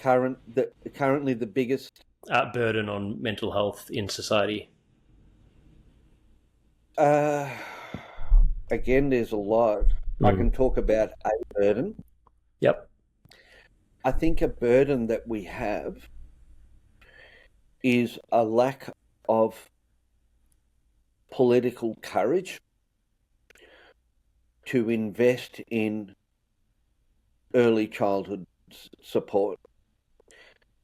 Currently the biggest Burden on mental health in society. Again, there's a lot. I can talk about a burden. Yep. I think a burden that we have is a lack of political courage to invest in early childhood support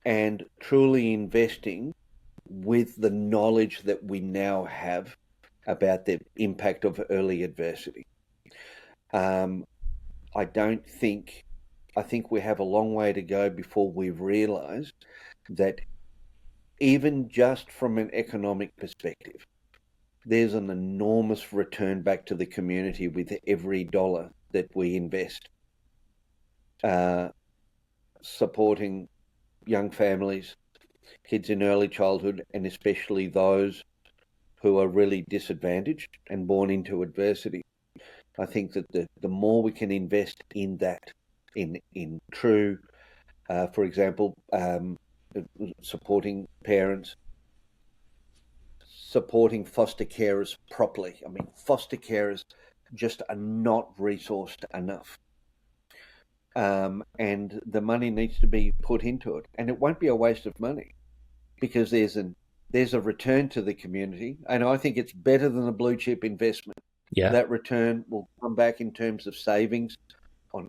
and truly investing with the knowledge that we now have about the impact of early adversity. I think we have a long way to go before we've realised that even just from an economic perspective, there's an enormous return back to the community with every dollar that we invest. Supporting young families, kids in early childhood, and especially those who are really disadvantaged and born into adversity. I think that the more we can invest in that, in true, for example, supporting parents, supporting foster carers properly. I mean, foster carers just are not resourced enough. And the money needs to be put into it. And it won't be a waste of money because there's a return to the community. And I think it's better than a blue chip investment. Yeah. That return will come back in terms of savings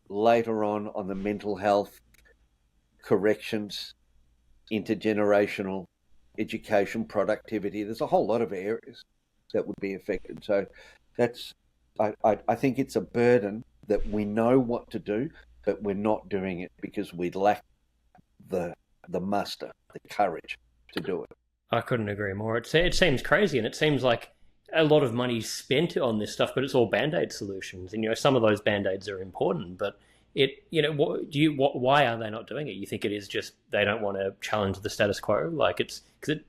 later on the mental health, corrections, intergenerational education, productivity. There's a whole lot of areas that would be affected. So I think it's a burden that we know what to do, but we're not doing it because we lack the the muster, the courage to do it. I couldn't agree more. It seems crazy, and it seems like a lot of money spent on this stuff, but it's all band-aid solutions. And some of those band-aids are important, but why are they not doing it? You think it is just they don't want to challenge the status quo? Like because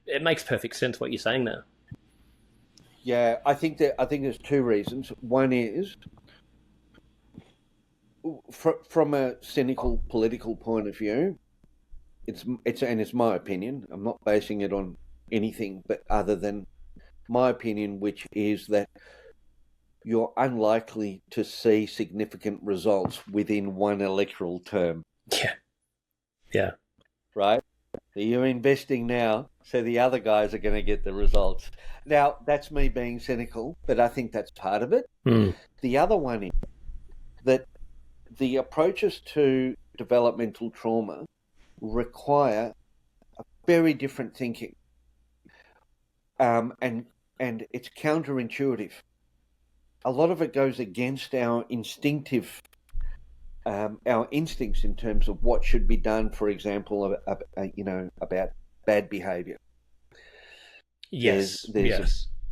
it makes perfect sense what you're saying there. Yeah, I think there's two reasons. One is from a cynical political point of view, it's my opinion. I'm not basing it on anything but other than my opinion, which is that you're unlikely to see significant results within one electoral term. Yeah. Right? You're investing now, so the other guys are going to get the results. Now, that's me being cynical, but I think that's part of it. The other one is that the approaches to developmental trauma require a very different thinking. And it's counterintuitive. A lot of it goes against our instinctive, our instincts in terms of what should be done. For example, about bad behaviour. Yes.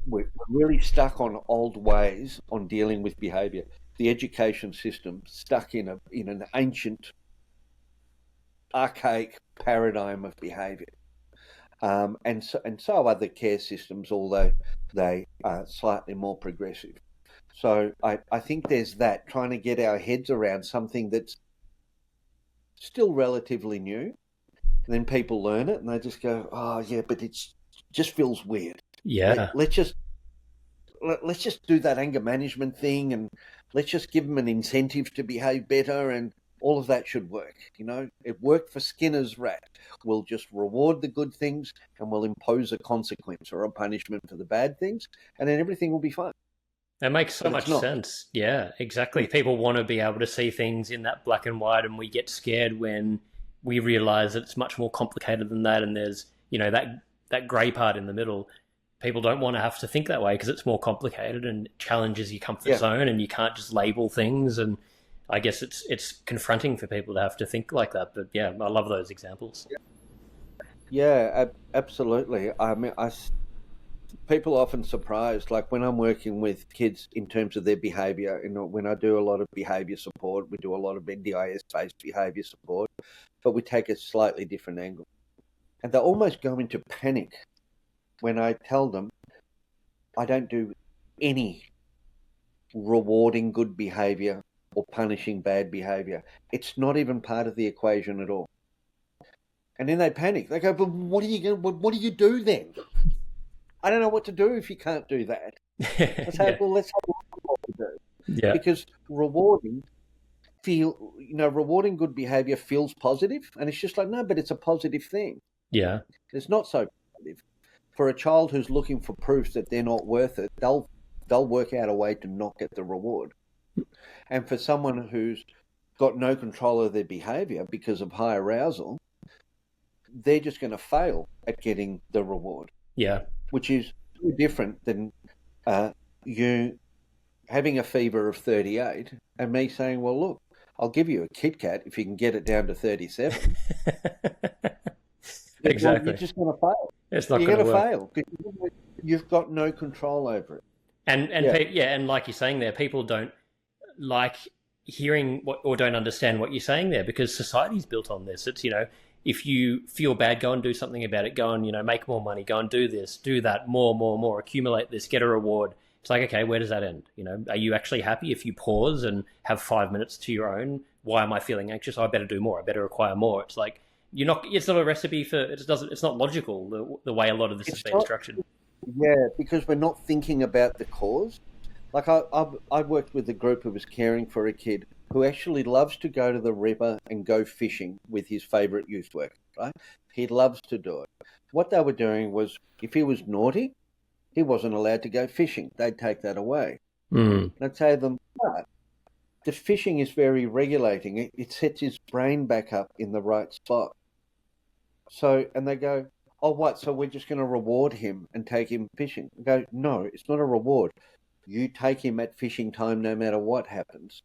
We're really stuck on old ways on dealing with behaviour. The education system stuck in an ancient, archaic paradigm of behaviour. And so other care systems, although they are slightly more progressive. So I think there's that, trying to get our heads around something that's still relatively new. And then people learn it and they just go, oh, yeah, but it just feels weird. Yeah. Let's just do that anger management thing, and let's just give them an incentive to behave better, and all of that should work. It worked for Skinner's rat. We'll just reward the good things and we'll impose a consequence or a punishment for the bad things, and then everything will be fine. That makes so much sense. Yeah, exactly. People want to be able to see things in that black and white, and we get scared when we realize that it's much more complicated than that, and there's, that grey part in the middle. People don't want to have to think that way because it's more complicated and challenges your comfort zone, and you can't just label things. And I guess it's confronting for people to have to think like that. But yeah, I love those examples. Yeah, absolutely. I mean, people are often surprised, like when I'm working with kids in terms of their behaviour, when I do a lot of behaviour support, we do a lot of NDIS-based behaviour support, but we take a slightly different angle. And they almost go into panic when I tell them I don't do any rewarding good behaviour or punishing bad behaviour. It's not even part of the equation at all. And then they panic. They go, but what do you do then? I don't know what to do if you can't do that. I say, well, let's have a look at what we do. Yeah. Because rewarding good behaviour feels positive, and it's just like, no, but it's a positive thing. Yeah. It's not so positive. For a child who's looking for proof that they're not worth it, they'll work out a way to not get the reward. And for someone who's got no control of their behaviour because of high arousal, they're just going to fail at getting the reward. Yeah. Which is very different than you having a fever of 38 and me saying, well, look, I'll give you a Kit Kat if you can get it down to 37. Exactly. Well, you're just going to fail. It's not going to fail because you've got no control over it. And like you're saying there, people don't like hearing or don't understand what you're saying there because society's built on this. It's, if you feel bad, go and do something about it. Go and, make more money. Go and do this, do that, more, accumulate this, get a reward. It's like, okay, where does that end? Are you actually happy if you pause and have 5 minutes to your own? Why am I feeling anxious? I better do more. I better acquire more. It's like, it's not a recipe for, it's not logical the way a lot of this has been structured. Yeah, because we're not thinking about the cause. Like I worked with a group who was caring for a kid who actually loves to go to the river and go fishing with his favourite youth worker, right? He loves to do it. What they were doing was, if he was naughty, he wasn't allowed to go fishing. They'd take that away. And I'd say to them, but the fishing is very regulating. It sets his brain back up in the right spot. So, and they go, oh, what? So we're just going to reward him and take him fishing? I go, no, it's not a reward. You take him at fishing time no matter what happens.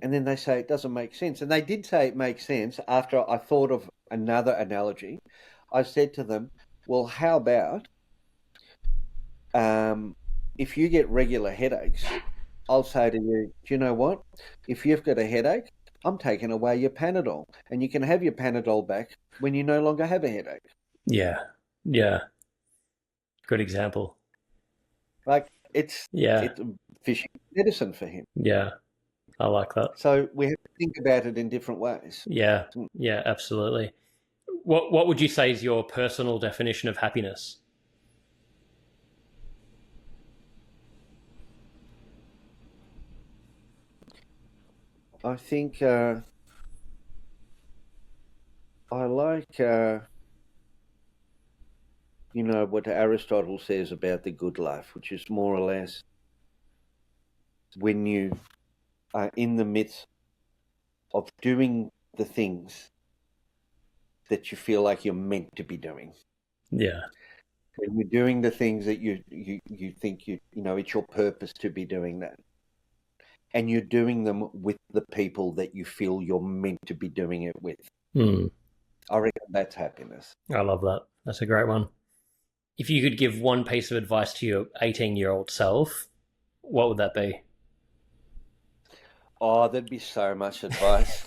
And then they say it doesn't make sense. And they did say it makes sense after I thought of another analogy. I said to them, well, how about if you get regular headaches, I'll say to you, do you know what? If you've got a headache, I'm taking away your Panadol, and you can have your Panadol back when you no longer have a headache. Yeah. Yeah. Good example. Like it's fishing medicine for him. Yeah. I like that. So we have to think about it in different ways. Yeah. Yeah, absolutely. What would you say is your personal definition of happiness? I think I like what Aristotle says about the good life, which is more or less when you are in the midst of doing the things that you feel like you're meant to be doing. Yeah. When you're doing the things that you think it's your purpose to be doing that. And you're doing them with the people that you feel you're meant to be doing it with. I reckon that's happiness. I love that. That's a great one. If you could give one piece of advice to your 18-year-old self, what would that be? Oh, there'd be so much advice.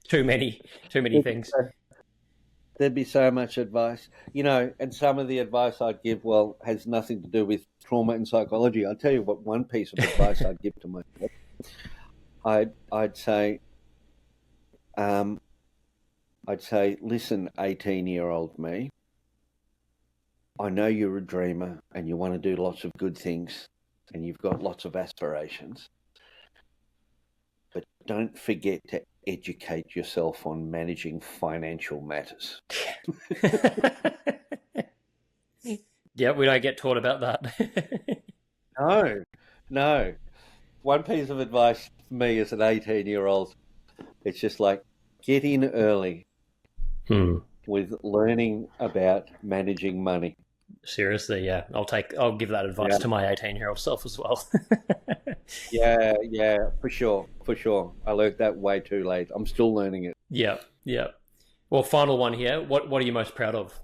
Too many things. There'd be so much advice, and some of the advice I'd give, has nothing to do with trauma and psychology. I'll tell you what, one piece of advice I'd give to myself. I'd say, listen, 18-year-old me, I know you're a dreamer and you want to do lots of good things and you've got lots of aspirations, but don't forget to educate yourself on managing financial matters. Yeah, we don't get taught about that. No. One piece of advice for me as an 18-year-old, it's just like, get in early with learning about managing money. Seriously, yeah. I'll give that advice to my 18-year-old self as well. Yeah, for sure. I learned that way too late. I'm still learning it. Yeah. Well, final one here. What are you most proud of?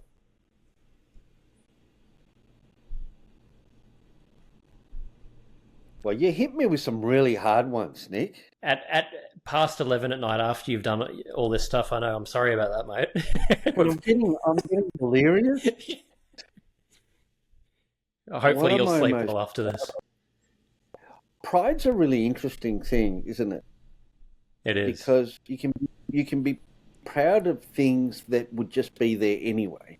Well, you hit me with some really hard ones, Nick. At past 11 at night after you've done all this stuff, I know. I'm sorry about that, mate. But I'm getting delirious. Hopefully you'll sleep well after this. Pride's a really interesting thing, isn't it? It is. Because you can be proud of things that would just be there anyway.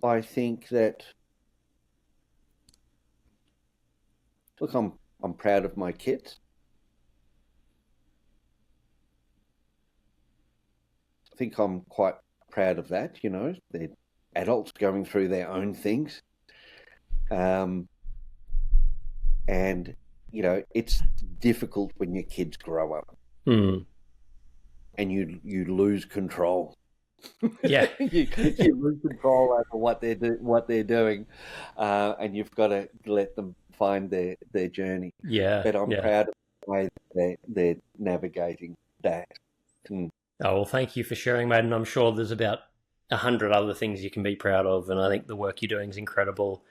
I think that, look, I'm proud of my kids. I think I'm quite proud of that. They're adults going through their own things, and it's difficult when your kids grow up and you lose control. Yeah. you lose control over what they're doing, and you've got to let them find their journey. Yeah. But I'm proud of the way they're navigating that. Oh, well, thank you for sharing, mate. And I'm sure there's about 100 other things you can be proud of. And I think the work you're doing is incredible.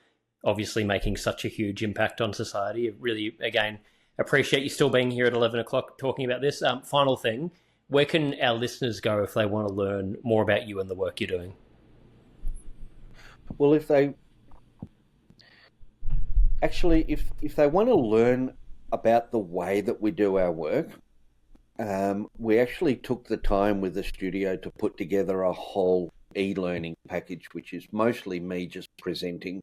Obviously making such a huge impact on society. I really, again, appreciate you still being here at 11 o'clock talking about this. Final thing, where can our listeners go if they want to learn more about you and the work you're doing? Well, if they want to learn about the way that we do our work, we actually took the time with the studio to put together a whole e-learning package, which is mostly me just presenting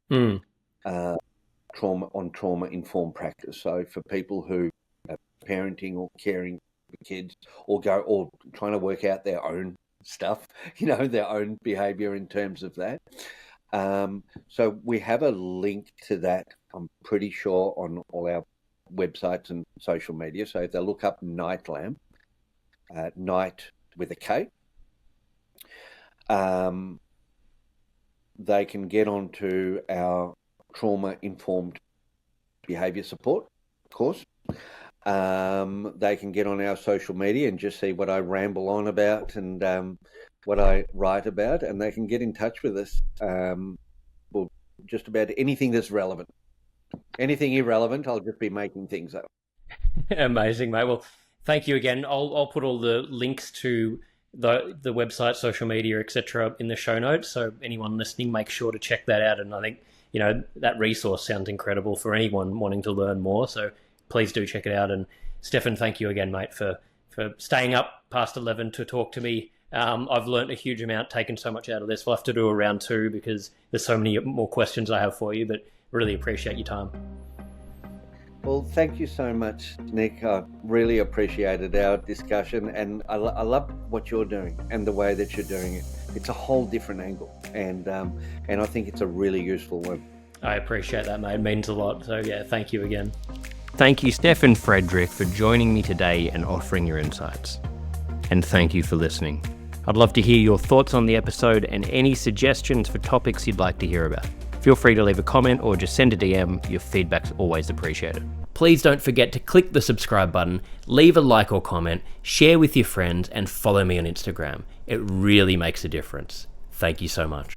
trauma-informed practice. So for people who are parenting or caring for kids or trying to work out their own stuff, their own behavior in terms of that. So we have a link to that, I'm pretty sure, on all our websites and social media. So if they look up Nightlam, Night with a K, they can get onto our trauma-informed behaviour support course. They can get on our social media and just see what I ramble on about and what I write about, and they can get in touch with us for just about anything that's relevant. Anything irrelevant, I'll just be making things up. Amazing, mate. Well, thank you again. I'll put all the links to the website, social media, etc. in the show notes. So anyone listening, make sure to check that out. And I think, that resource sounds incredible for anyone wanting to learn more. So please do check it out. And Stephan, thank you again, mate, for staying up past 11 to talk to me. I've learned a huge amount, taken so much out of this. We'll have to do a round 2 because there's so many more questions I have for you, but really appreciate your time. Well, thank you so much, Nick. I really appreciated our discussion, and I love what you're doing and the way that you're doing it. It's a whole different angle, and I think it's a really useful one. I appreciate that, mate. It means a lot. So yeah, thank you again. Thank you, Stephan Friedrich, for joining me today and offering your insights. And thank you for listening. I'd love to hear your thoughts on the episode and any suggestions for topics you'd like to hear about. Feel free to leave a comment or just send a DM. Your feedback's always appreciated. Please don't forget to click the subscribe button, leave a like or comment, share with your friends, and follow me on Instagram. It really makes a difference. Thank you so much.